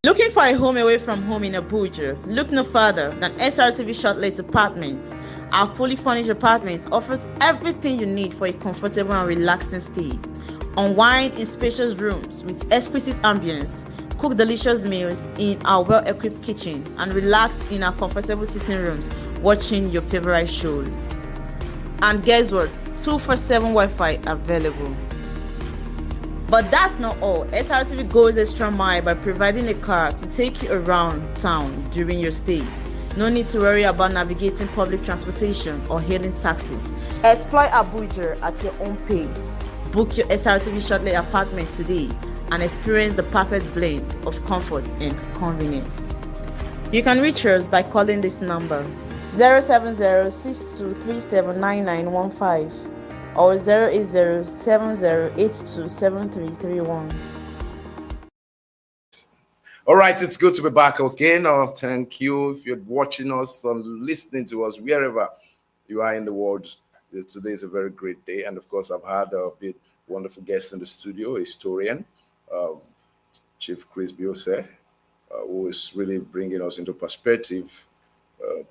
Looking for a home away from home in Abuja? Look no further than SRTV Shortlet Apartments. Our fully furnished apartments offers everything you need for a comfortable and relaxing stay. Unwind in spacious rooms with exquisite ambience. Cook delicious meals in our well-equipped kitchen and relax in our comfortable sitting rooms watching your favorite shows. And guess what? 247 Wi-Fi available. But that's not all. SRTV goes extra mile by providing a car to take you around town during your stay. No need to worry about navigating public transportation or hailing taxis. Explore Abuja at your own pace. Book your SRTV Shortlet apartment today and experience the perfect blend of comfort and convenience. You can reach us by calling this number 070-6237-9915 or 08070827331. All right, it's good to be back again. Thank you if you're watching us and listening to us wherever you are in the world. Today is a very great day, and of course, I've had a bit wonderful guest in the studio, a historian, Chief Chris Biose, who is really bringing us into perspective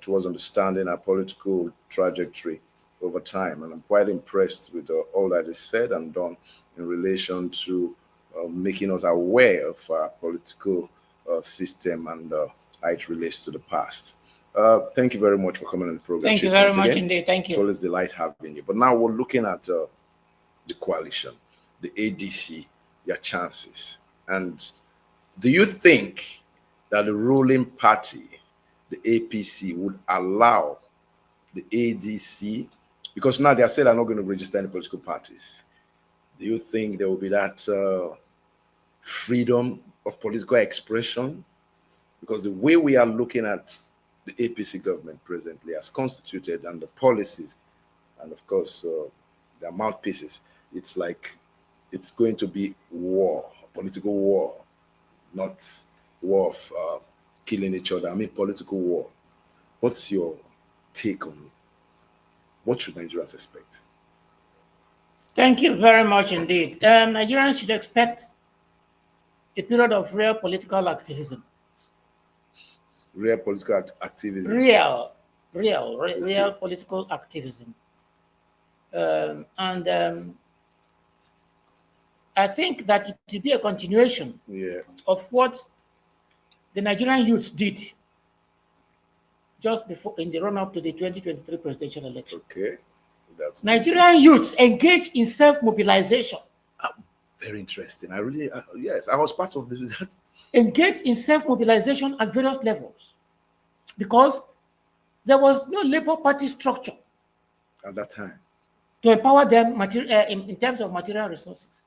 towards understanding our political trajectory over time. And I'm quite impressed with all that is said and done in relation to making us aware of our political system and how it relates to the past. Thank you very much for coming on the program. Thank Chief, you very once much again. indeed. Thank It's you. always a delight having you. But now we're looking at the coalition, the ADC, their chances. And do you think that the ruling party, the APC, would allow the ADC, because now they have said they're not going to register any political parties. Do you think there will be that freedom of political expression? Because the way we are looking at the APC government presently as constituted and the policies and of course their mouthpieces, it's like it's going to be war, political war, not war of killing each other. I mean political war. What's your take on what should Nigerians expect? Thank you very much indeed. Nigerians should expect a period of real political activism. Real political activism. Real political activism. I think that it will be a continuation of what the Nigerian youth did just before in the run-up to the 2023 presidential election. Okay. That's Nigerian youth engaged in self-mobilization. Very interesting. I really, yes, I was part of this. Engaged in self-mobilization at various levels because there was no Labour Party structure At that time. to empower them in terms of material resources.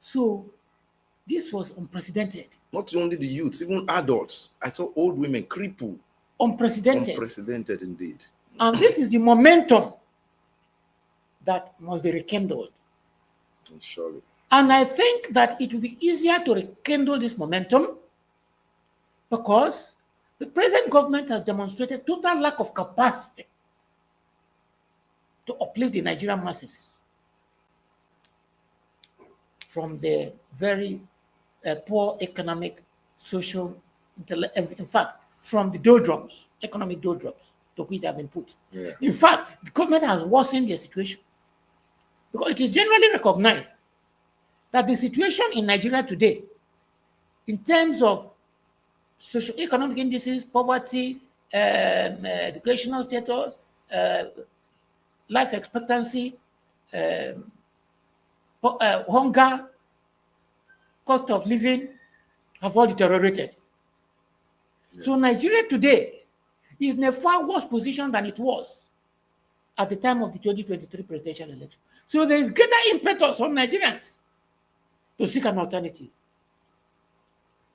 So this was unprecedented. Not only the youths, even adults. I saw old women crippled. Unprecedented. Unprecedented indeed. And this is the momentum that must be rekindled. Surely. And I think that it will be easier to rekindle this momentum because the present government has demonstrated total lack of capacity to uplift the Nigerian masses from the very poor economic, social, in fact, from the doldrums, economic doldrums to which they have been put. Yeah. In fact, the government has worsened their situation because it is generally recognized that the situation in Nigeria today, in terms of socio-economic indices, poverty, educational status, life expectancy, hunger, cost of living, have all deteriorated. Yeah. So Nigeria today is in a far worse position than it was at the time of the 2023 presidential election. So there is greater impetus on Nigerians to seek an alternative.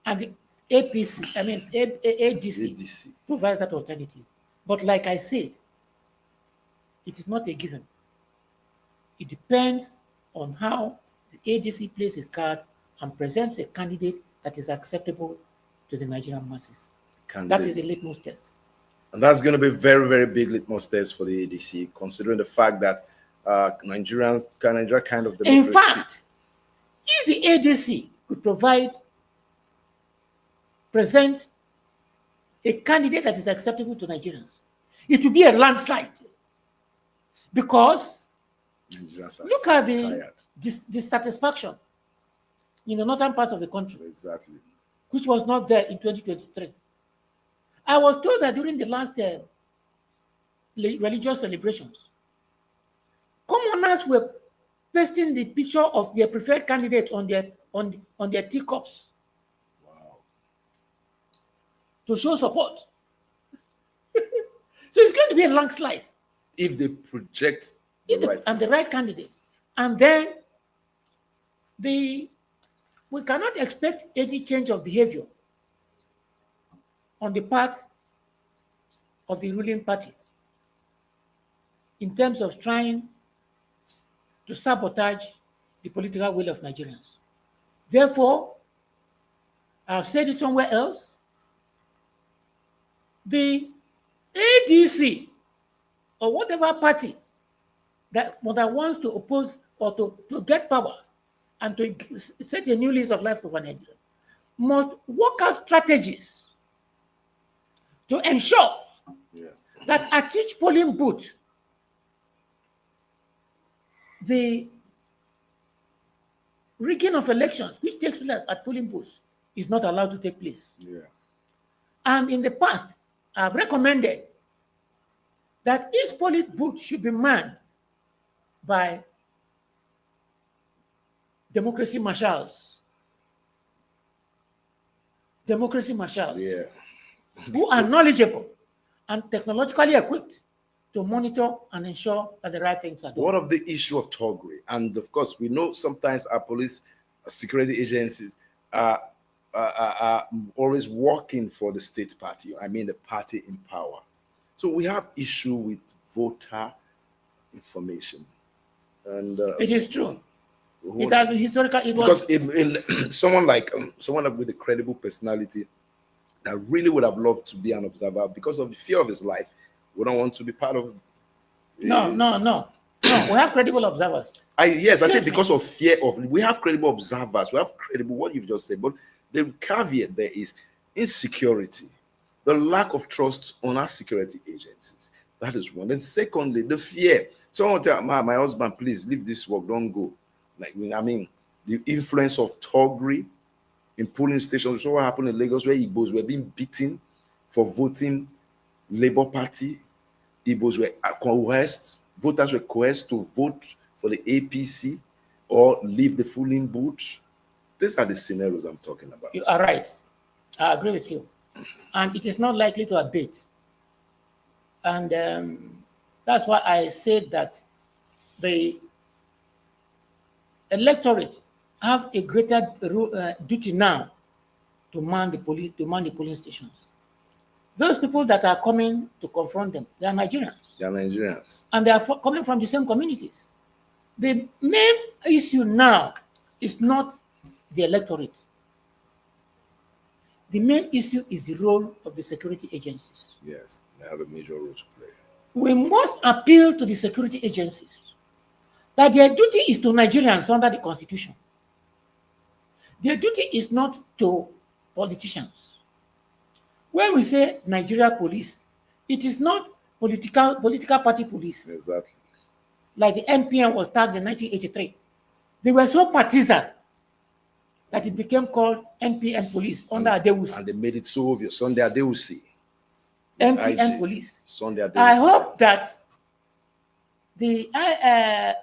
And the ADC provides that alternative. But like I said, it is not a given. It depends on how the ADC plays its card and presents a candidate that is acceptable to the Nigerian masses. That is the litmus test. And that's going to be a very, very big litmus test for the ADC, considering the fact that Nigeria kind of... In fact, if the ADC could present a candidate that is acceptable to Nigerians, it would be a landslide. Because look at the dissatisfaction in the northern parts of the country, exactly, which was not there in 2023. I was told that during the last religious celebrations, commoners were pasting the picture of their preferred candidate on their teacups. Wow. To show support. So it's going to be a landslide. If they project the right candidate. And then we cannot expect any change of behavior on the part of the ruling party in terms of trying to sabotage the political will of Nigerians. Therefore, I've said it somewhere else, the ADC or whatever party that wants to oppose or to get power and to set a new lease of life for Nigeria must work out strategies to ensure that at each polling booth, the rigging of elections, which takes place at polling booths, is not allowed to take place. And in the past, I've recommended that each polling booth should be manned by democracy marshals. Democracy marshals who are knowledgeable and technologically equipped to monitor and ensure that the right things are done. What of the issue of thuggery? And of course, we know sometimes our police security agencies are always working for the state party. I mean, the party in power. So we have issue with voter information. And it is true. It has been historical. Because in someone with a credible personality that really would have loved to be an observer, because of the fear of his life, we don't want to be part of. No. We have credible observers. I said because of fear of. We have credible observers. We have credible what you've just said, but the caveat there is insecurity, the lack of trust on our security agencies. That is one. And secondly, the fear. Someone tell my husband, please leave this work, don't go. Like, I mean, the influence of thuggery in polling stations. So what happened in Lagos where Igbos were being beaten for voting Labour Party. Igbos were coerced, voters were coerced to vote for the APC or leave the polling booth. These are the scenarios I'm talking about. You are right. I agree with you. And it is not likely to abate. And that's why I said that the electorate have a greater duty now to man the polling stations. Those people that are coming to confront them, they are Nigerians. They are Nigerians. And they are coming from the same communities. The main issue now is not the electorate. The main issue is the role of the security agencies. Yes, they have a major role to play. We must appeal to the security agencies that their duty is to Nigerians under the Constitution. Their duty is not to politicians. When we say Nigeria police, it is not political party police. Exactly. Like the NPM was started in 1983. They were so partisan that it became called NPM police under Adewusi. And they made it so obvious. Sunday Adewusi. NPM police. Sunday Adewusi. I hope that the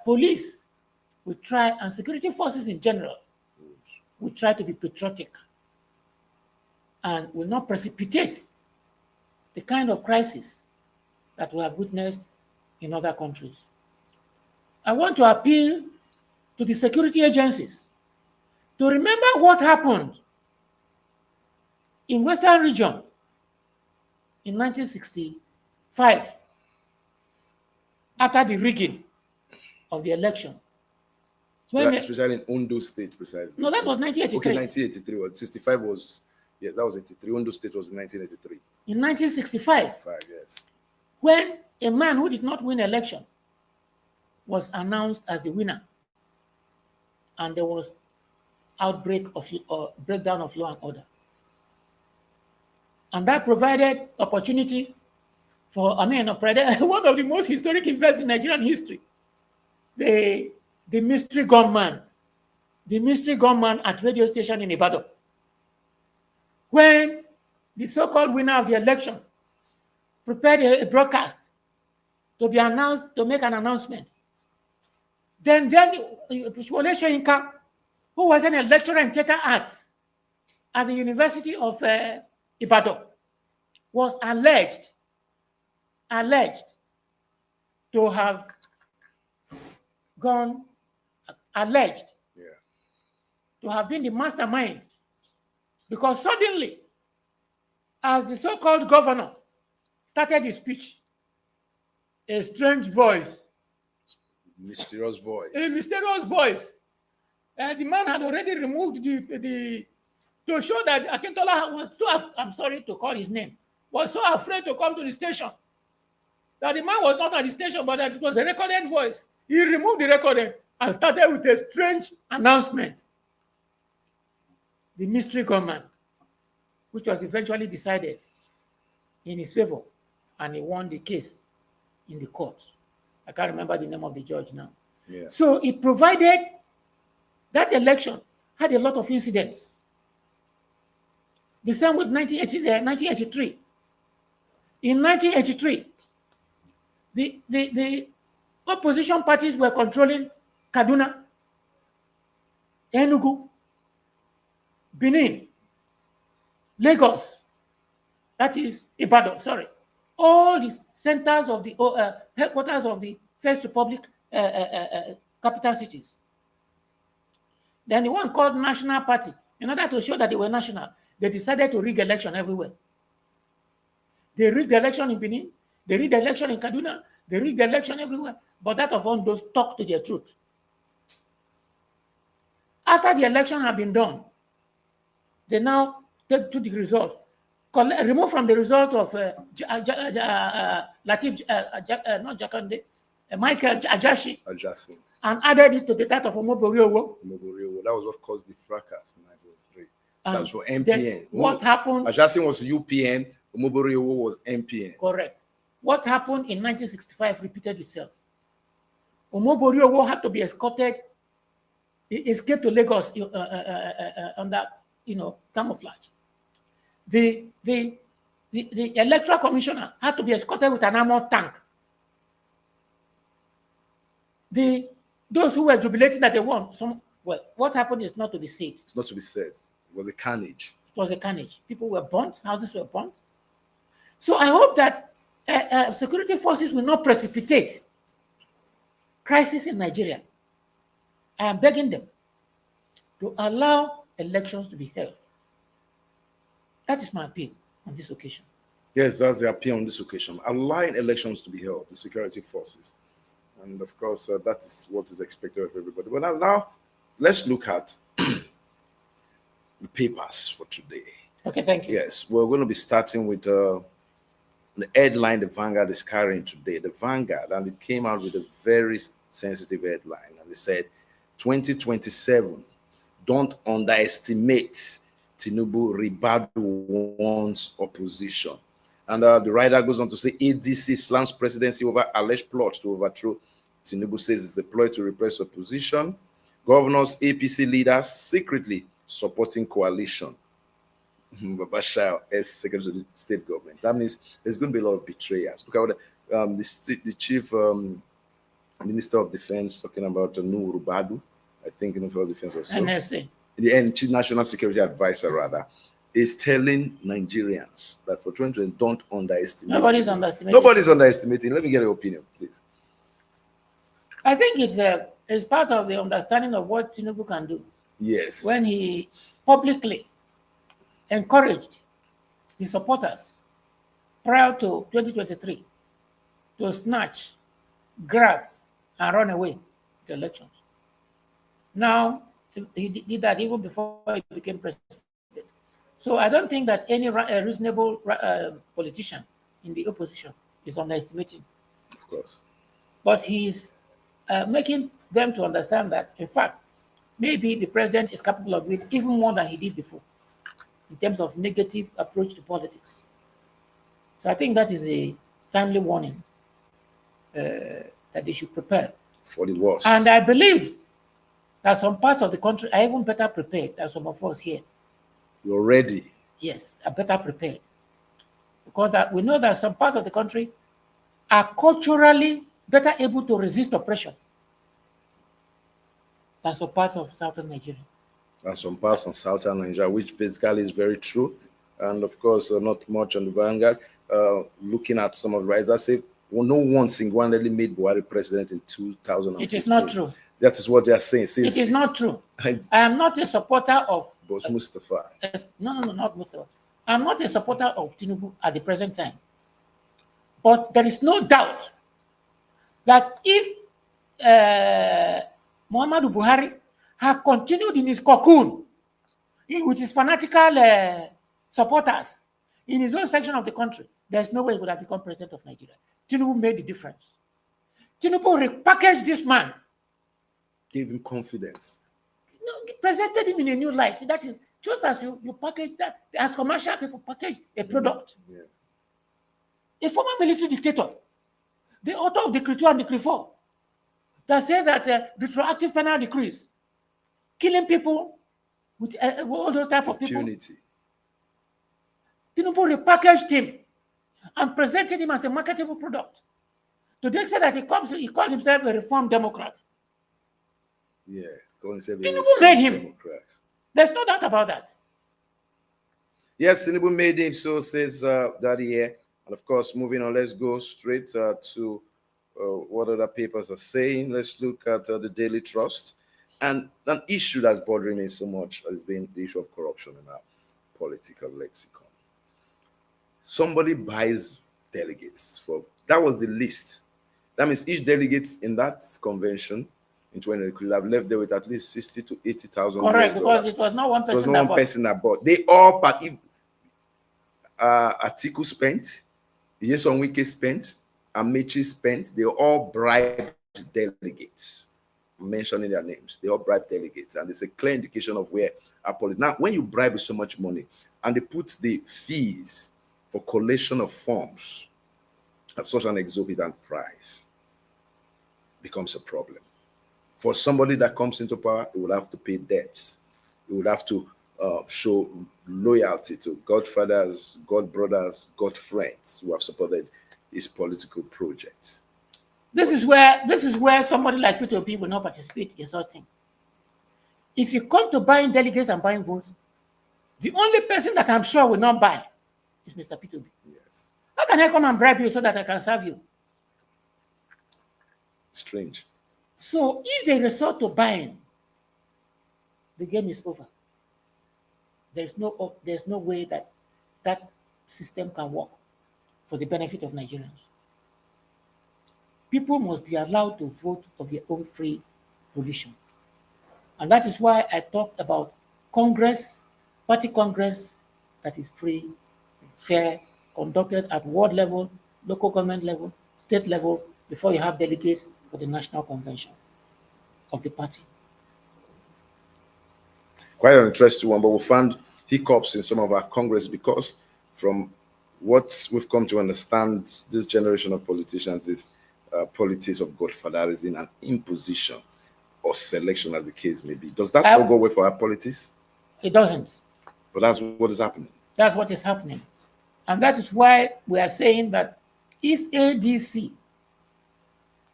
police will try, and security forces in general, will try to be patriotic and will not precipitate the kind of crisis that we have witnessed in other countries. I want to appeal to the security agencies to remember what happened in Western region in 1965 after the rigging of the election. Especially in Ondo State, precisely. No, that was 1983. Okay, 1983. 65 was, yes, that was 83. Ondo State was 1983. In 1965, yes. When a man who did not win election was announced as the winner, and there was outbreak of breakdown of law and order. And that provided opportunity for, one of the most historic events in Nigerian history, the mystery gunman at radio station in Ibadan. When the so-called winner of the election prepared a broadcast to be announced, to make an announcement, then Wole Soyinka, who was a lecturer in theater arts at the University of Ibadan, was alleged to have gone, to have been the mastermind, because suddenly, as the so-called governor started his speech, a strange voice, Mysterious voice. a mysterious voice. The man had already removed the to show that Akintola was so, I'm sorry to call his name, was so afraid to come to the station that the man was not at the station, but that it was a recorded voice. He removed the recording and started with a strange announcement. The mystery gunman, which was eventually decided in his favor, and he won the case in the court. I can't remember the name of the judge now. Yeah. So it provided that election had a lot of incidents. The same with 1983. In 1983, the opposition parties were controlling Kaduna, Enugu, Benin, Lagos, that is Ibadan, sorry. All the centers of the headquarters of the First Republic capital cities. Then the one called National Party, in order to show that they were national, they decided to rig election everywhere. They rigged the election in Benin, they rigged the election in Kaduna, they rigged the election everywhere. But that of all those talk to their truth. After the election had been done, they now take to the result, remove from the result of Latif, not Jakande, Michael Ajashi, and added it to the that of Omoboriowo. That was what caused the fracas in 1903. That was for MPN. What happened? Ajasin was UPN, Omoboriowo was MPN. Correct. What happened in 1965 repeated itself. Omoboriowo had to be escorted, escaped to Lagos under, camouflage. The electoral commissioner had to be escorted with an armored tank. Those who were jubilating that they won, what happened is not to be said. It's not to be said. It was a carnage. It was a carnage. People were burnt, houses were burnt. So I hope that security forces will not precipitate crisis in Nigeria. I am begging them to allow elections to be held. That is my appeal on this occasion. Yes, that's the appeal on this occasion. Allowing elections to be held, the security forces. And of course, that is what is expected of everybody. But now let's look at the papers for today. Okay, thank you. Yes, we're going to be starting with the headline the Vanguard is carrying today. The Vanguard, and it came out with a very sensitive headline. And they said, 2027, don't underestimate Tinubu, Ribadu wants opposition. And the writer goes on to say, ADC slams presidency over alleged plots to overthrow. Tinubu says it's a ploy to repress opposition. Governors, APC leaders secretly supporting coalition. Babashir as Secretary of the State Government. That means there's going to be a lot of betrayers. Look at what the Chief Minister of Defense talking about Nuhu Ribadu, I think in the First Defense or so. NSA. The end, Chief National Security Advisor, rather, is telling Nigerians that for 2020, don't underestimate. Nobody's underestimating. Nobody's underestimating. Let me get your opinion, please. I think it's part of the understanding of what Tinubu can do. Yes. When he publicly encouraged his supporters prior to 2023 to snatch, grab, and run away with elections. Now, he did that even before he became president. So I don't think that any reasonable politician in the opposition is underestimating. Of course. But he's making them to understand that, in fact, maybe the president is capable of doing even more than he did before in terms of negative approach to politics. So I think that is a timely warning that they should prepare For the worst. And I believe that some parts of the country are even better prepared than some of us here. You're ready. Yes, are better prepared. Because we know that some parts of the country are culturally better able to resist oppression than some parts of southern Nigeria. And some parts on southern Nigeria, which basically is very true. And of course, not much on the Vanguard. Looking at some of the writers, I say, well, no one single-handedly made Buhari president in 2015. It is not true. That is what they are saying. It is not true. I am not a supporter of... But Mustafa. No, not Mustafa. I'm not a supporter of Tinubu at the present time. But there is no doubt that if Muhammadu Buhari had continued in his cocoon with his fanatical supporters in his own section of the country, there's no way he would have become president of Nigeria. Tinubu made the difference. Tinubu repackaged this man, Gave him confidence. Presented him in a new light. That is just as you package that, as commercial people package a product. Yeah. A former military dictator, the author of Decree 2 and Decree 4, that says that retroactive penal decrees, killing people with all those types of people. Impunity. Tinubu repackaged him and presented him as a marketable product. To the extent that he called himself a reformed Democrat. Yeah. Tinubu made him. Democrat. There's no doubt about that. Yes, Tinubu made him, so says Daddy here. And of course, moving on, let's go straight to what other papers are saying. Let's look at the Daily Trust. And an issue that's bothering me so much has been the issue of corruption in our political lexicon. Somebody buys delegates for, that was the list. That means each delegate in that convention in 2020 could have left there with at least 60 to 80,000. Correct, because it was not one person. It was not one person that bought. They all, Atiku spent, Nyesom Wike spent, Amechi spent. They all bribed delegates. I'm mentioning their names. They all bribed delegates, and it's a clear indication of where our policy. Now, when you bribe with so much money, and they put the fees for collation of forms at such an exorbitant price, becomes a problem. For somebody that comes into power, it will have to pay debts. It would have to show loyalty to godfathers, god brothers, god friends who have supported his political projects. This is where somebody like P2P will not participate in such thing. If you come to buying delegates and buying votes, the only person that I'm sure will not buy is Mr. P2P. Yes. How can I come and bribe you so that I can serve you? Strange. So if they resort to buying, the game is over. There's no way that system can work for the benefit of Nigerians. People must be allowed to vote of their own free volition. And that is why I talked about Congress, party Congress that is free, fair, conducted at ward level, local government level, state level, before you have delegates for the national convention of the party. Quite an interesting one, but we found hiccups in some of our Congress because from what we've come to understand, this generation of politicians is politics of godfatherism and imposition or selection, as the case may be. Does that all go away for our politics? It doesn't. But that's what is happening. That's what is happening. And that is why we are saying that if ADC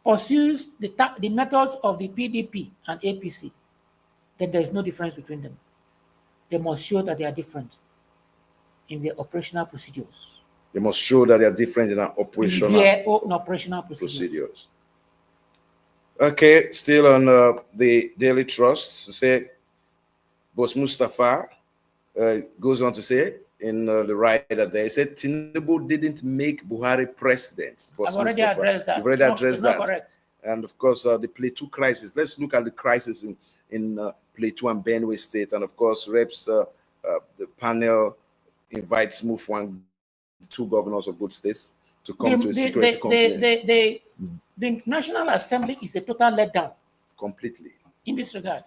pursues the methods of the PDP and APC, then there is no difference between them. They must show that they are different in their operational procedures. They must show that they are different in our operational, procedures. Okay, still on the Daily Trust, to say, Boss Mustafa goes on to say in the writer there, he said Tinubu didn't make Buhari president. I've already addressed that. You've already addressed that. Correct. And of course, the Plateau crisis. Let's look at the crisis in Plateau and Benue State. And of course, the panel invites Mufwang, the two governors of both states, to come to a security conference. The National Assembly is a total letdown. Completely. In this regard.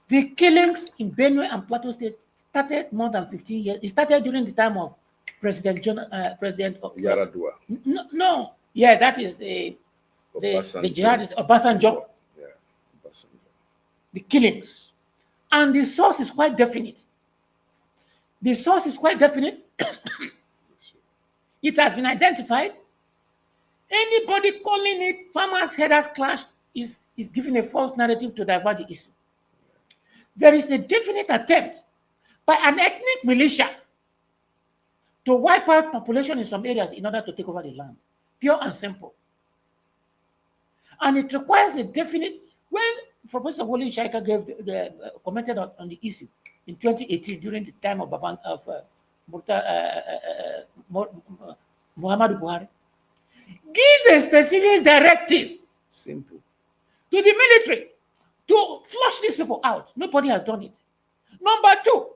The killings in Benue and Plateau State started more than 15 years. It started during the time of President Yaradua. No. Yeah, that is the jihadist Obasanjo. Yeah, Obasanjo. The killings. And the source is quite definite. It has been identified. Anybody calling it farmers' headers clash is giving a false narrative to divert the issue. There is a definite attempt by an ethnic militia to wipe out population in some areas in order to take over the land. Pure and simple. And it requires a definite, when Professor Wole Soyinka commented on the issue in 2018 during the time of Muhammadu Buhari, give a specific directive Simple. To the military to flush these people out. Nobody has done it. Number two,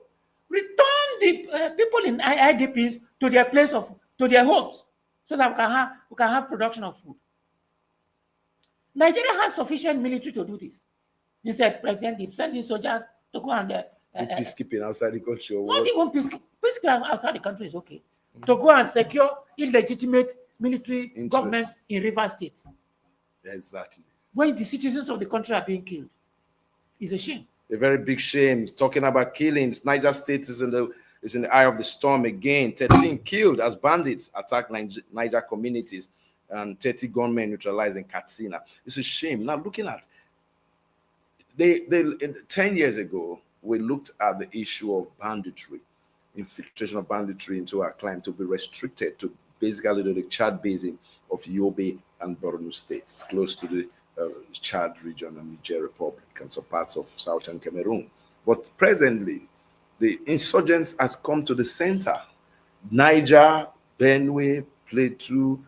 return the people in IDPs to their to their homes, so that we can have production of food. Nigeria has sufficient military to do this. Instead, President is sending soldiers to go and peacekeeping outside the country. Or not even peacekeeping outside the country is okay. To go and secure illegitimate military government in Rivers State. Exactly. When the citizens of the country are being killed, it's a shame. A very big shame. Talking about killings, Niger State is in the eye of the storm again. 13 killed as bandits attack Niger communities, and 30 gunmen neutralized in Katsina. It's a shame. Now, looking at 10 years ago, we looked at the issue of banditry, infiltration of banditry into our climate to be restricted to basically the Chad basin of Yobe and Borno states, close to the Chad region and Niger Republic and some parts of southern Cameroon. But presently, the insurgents has come to the center. Niger, Benue, Plateau,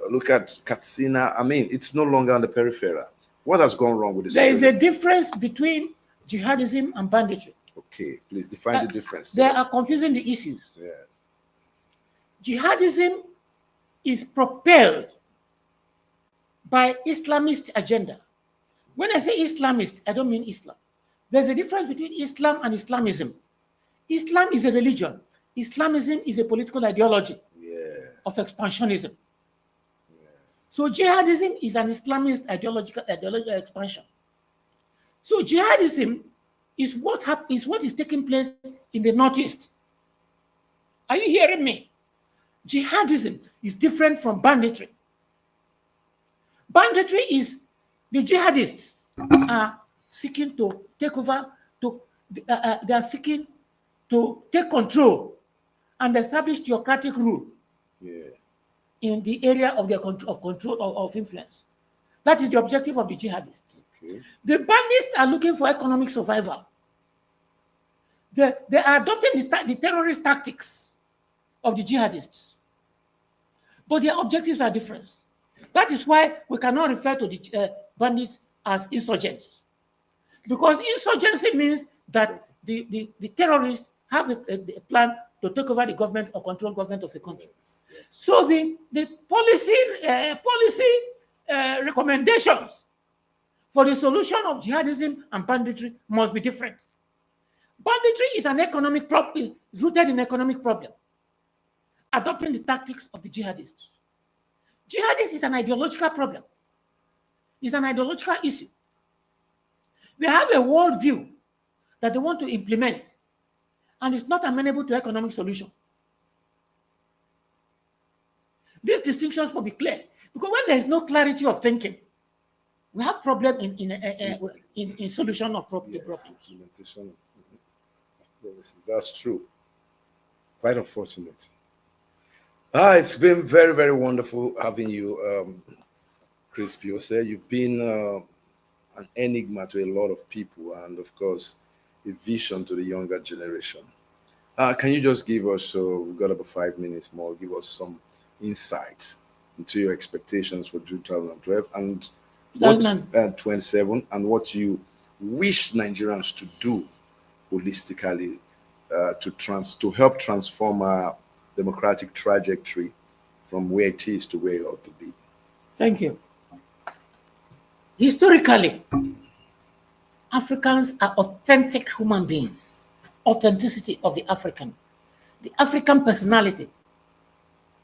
look at Katsina. I mean, it's no longer on the periphery. What has gone wrong with this? There is a difference between jihadism and banditry. Okay, please define the difference. They are confusing the issues. Yes. Jihadism is propelled by Islamist agenda. When I say Islamist, I don't mean Islam. There's a difference between Islam and Islamism. Islam is a religion. Islamism is a political ideology of expansionism. So jihadism is an Islamist ideological expansion. So jihadism is what is taking place in the Northeast. Are you hearing me? Jihadism is different from banditry. Banditry is the jihadists are seeking to take over, they are seeking to take control and establish theocratic rule in the area of their control of influence. That is the objective of the jihadists. Okay. The bandits are looking for economic survival. They are adopting the terrorist tactics of the jihadists. But their objectives are different. That is why we cannot refer to the bandits as insurgents. Because insurgency means that the terrorists have a plan to take over the government or control government of the country. Yes. So the policy recommendations for the solution of jihadism and banditry must be different. Banditry is an economic problem, rooted in economic problem, adopting the tactics of the jihadists. Jihadists is an ideological problem. It's an ideological issue. They have a worldview that they want to implement, and it's not amenable to economic solution. These distinctions must be clear, because when there is no clarity of thinking, we have problem in solution of problems. Implementation of policies. That's true. Quite unfortunate. It's been very, very wonderful having you, Chris Piose. You've been an enigma to a lot of people, and of course, a vision to the younger generation. Can you just give us, we've got about 5 minutes more, give us some insights into your expectations for 2012 and 27, and what you wish Nigerians to do holistically to help transform our democratic trajectory from where it is to where it ought to be. Thank you. Historically, Africans are authentic human beings. Authenticity of the African. The African personality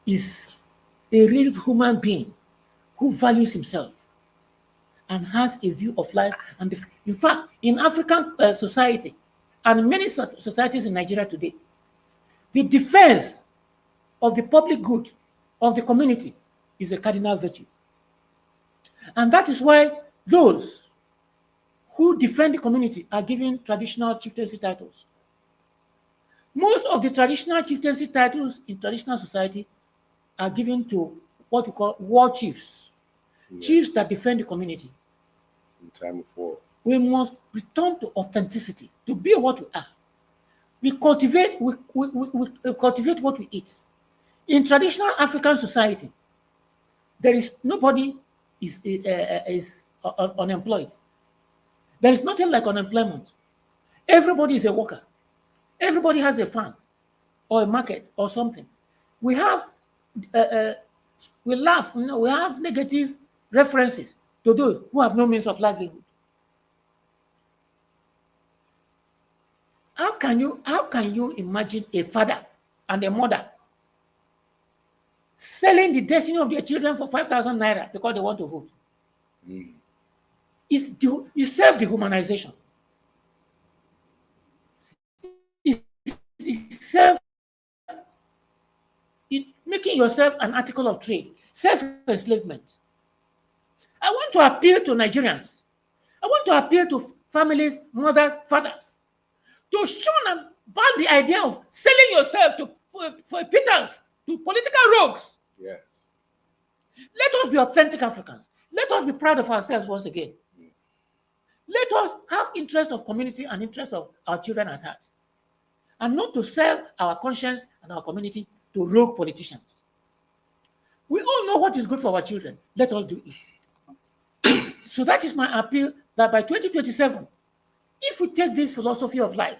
is a real human being who values himself and has a view of life. And in fact, in African society and many societies in Nigeria today, the defense of the public good of the community is a cardinal virtue. And that is why those who defend the community are given traditional chieftaincy titles. Most of the traditional chieftaincy titles in traditional society are given to what we call war chiefs, chiefs that defend the community. In time of war. We must return to authenticity, to be what we are. We cultivate what we eat. In traditional African society, there is nobody is unemployed. There is nothing like unemployment. Everybody is a worker. Everybody has a farm or a market or something. We have, we laugh, we have negative references to those who have no means of livelihood. How can you imagine a father and a mother selling the destiny of their children for 5,000 naira because they want to vote? It's self-dehumanization. Making yourself an article of trade, self-enslavement. I want to appeal to Nigerians. I want to appeal to families, mothers, fathers, to shun and ban the idea of selling yourself for a pittance to political rogues. Yes. Let us be authentic Africans. Let us be proud of ourselves once again. Let us have interest of community and interest of our children at heart, and not to sell our conscience and our community to rogue politicians. We all know what is good for our children. Let us do it. So that is my appeal, that by 2027, if we take this philosophy of life,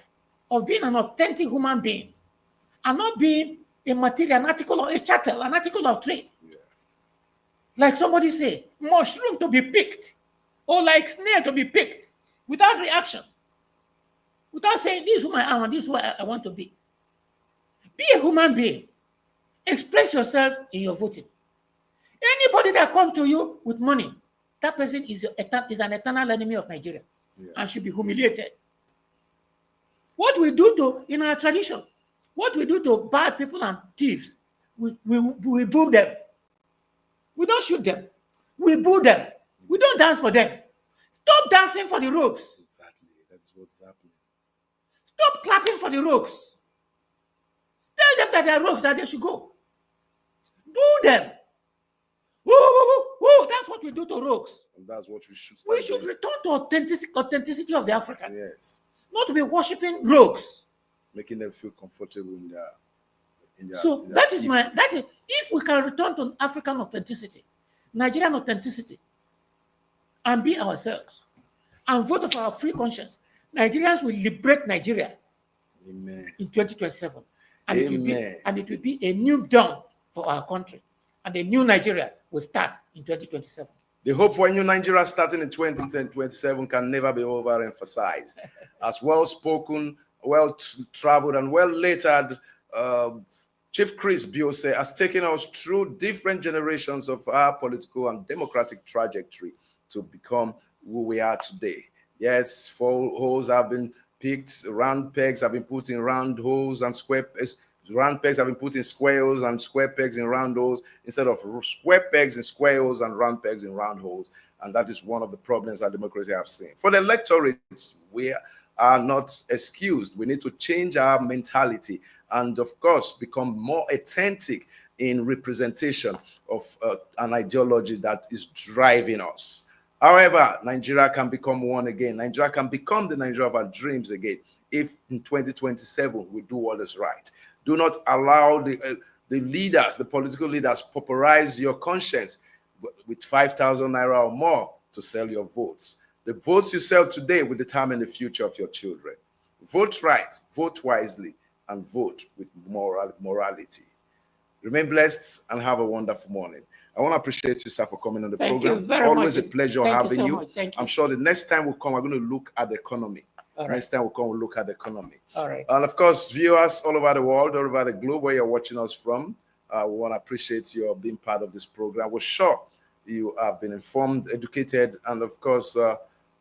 of being an authentic human being, and not being a material, an article or a chattel, an article of trade, like somebody said, mushroom to be picked, or like snail to be picked, without reaction, without saying, this is who I am and this is who I want to be. Be a human being. Express yourself in your voting. Anybody that comes to you with money, that person is an eternal enemy of Nigeria and should be humiliated. What we do in our tradition, what we do to bad people and thieves, we boo them. We don't shoot them. We boo them. We don't dance for them. Stop dancing for the rogues. Exactly. That's what's happening. Stop clapping for the rogues. Tell them that they are rogues, that they should go. Boo them. Woo. That's what we do to rogues. And that's what we should We should return to authenticity of the African. Yes. Not to be worshiping rogues. Making them feel comfortable in their So that is if we can return to African authenticity, Nigerian authenticity, and be ourselves, and vote of our free conscience, Nigerians will liberate Nigeria. Amen. In 2027. And Amen. it will be a new dawn for our country. And a new Nigeria will start in 2027. The hope for a new Nigeria starting in 2027 can never be overemphasized. As well-spoken, well-traveled, and well-lettered, Chief Chris Biose has taken us through different generations of our political and democratic trajectory to become who we are today. Yes, 4 holes have been picked, round pegs have been put in round holes, and round pegs have been put in square holes, and square pegs in round holes, instead of square pegs in square holes and round pegs in round holes. And that is one of the problems our democracy have seen. For the electorate, we are not excused. We need to change our mentality and, of course, become more authentic in representation of an ideology that is driving us. However, Nigeria can become one again. Nigeria can become the Nigeria of our dreams again if in 2027 we do what is right. Do not allow the leaders, the political leaders, pauperize your conscience with 5,000 naira or more to sell your votes. The votes you sell today will determine the future of your children. Vote right, vote wisely, and vote with morality. Remain blessed and have a wonderful morning. I want to appreciate you, sir, for coming on the program. Always a pleasure having you. I'm sure the next time we'll come, we're going to look at the economy. Next time we'll come, we'll look at the economy. All right. And of course, viewers all over the world, all over the globe, where you're watching us from, we want to appreciate you being part of this program. We're sure you have been informed, educated, and of course,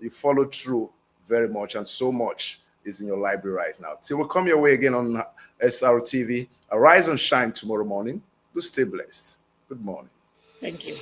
you follow through very much, and so much is in your library right now. Till we come your way again on SRTV, Arise and Shine tomorrow morning. Do stay blessed. Good morning. Thank you.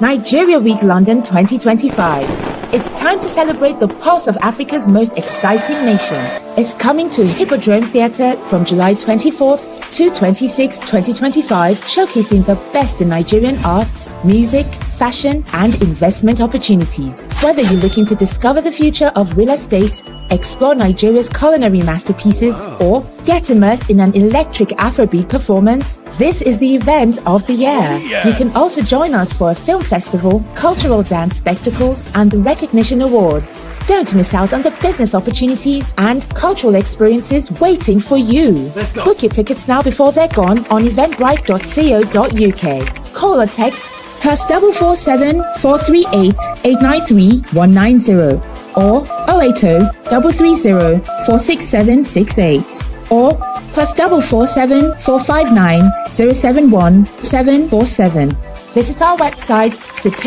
Nigeria Week London 2025. It's time to celebrate the pulse of Africa's most exciting nation. It's coming to Hippodrome Theatre from July 24th to 26, 2025, showcasing the best in Nigerian arts, music, fashion, and investment opportunities. Whether you're looking to discover the future of real estate, explore Nigeria's culinary masterpieces, or get immersed in an electric Afrobeat performance, this is the event of the year. You can also join us for a film festival, cultural dance spectacles, and the recognition awards. Don't miss out on the business opportunities and cultural experiences waiting for you. Book your tickets now before they're gone on eventbrite.co.uk. Call or text +447 438 893 190 or 080 330 46768 or +447 459 071 747. Visit our website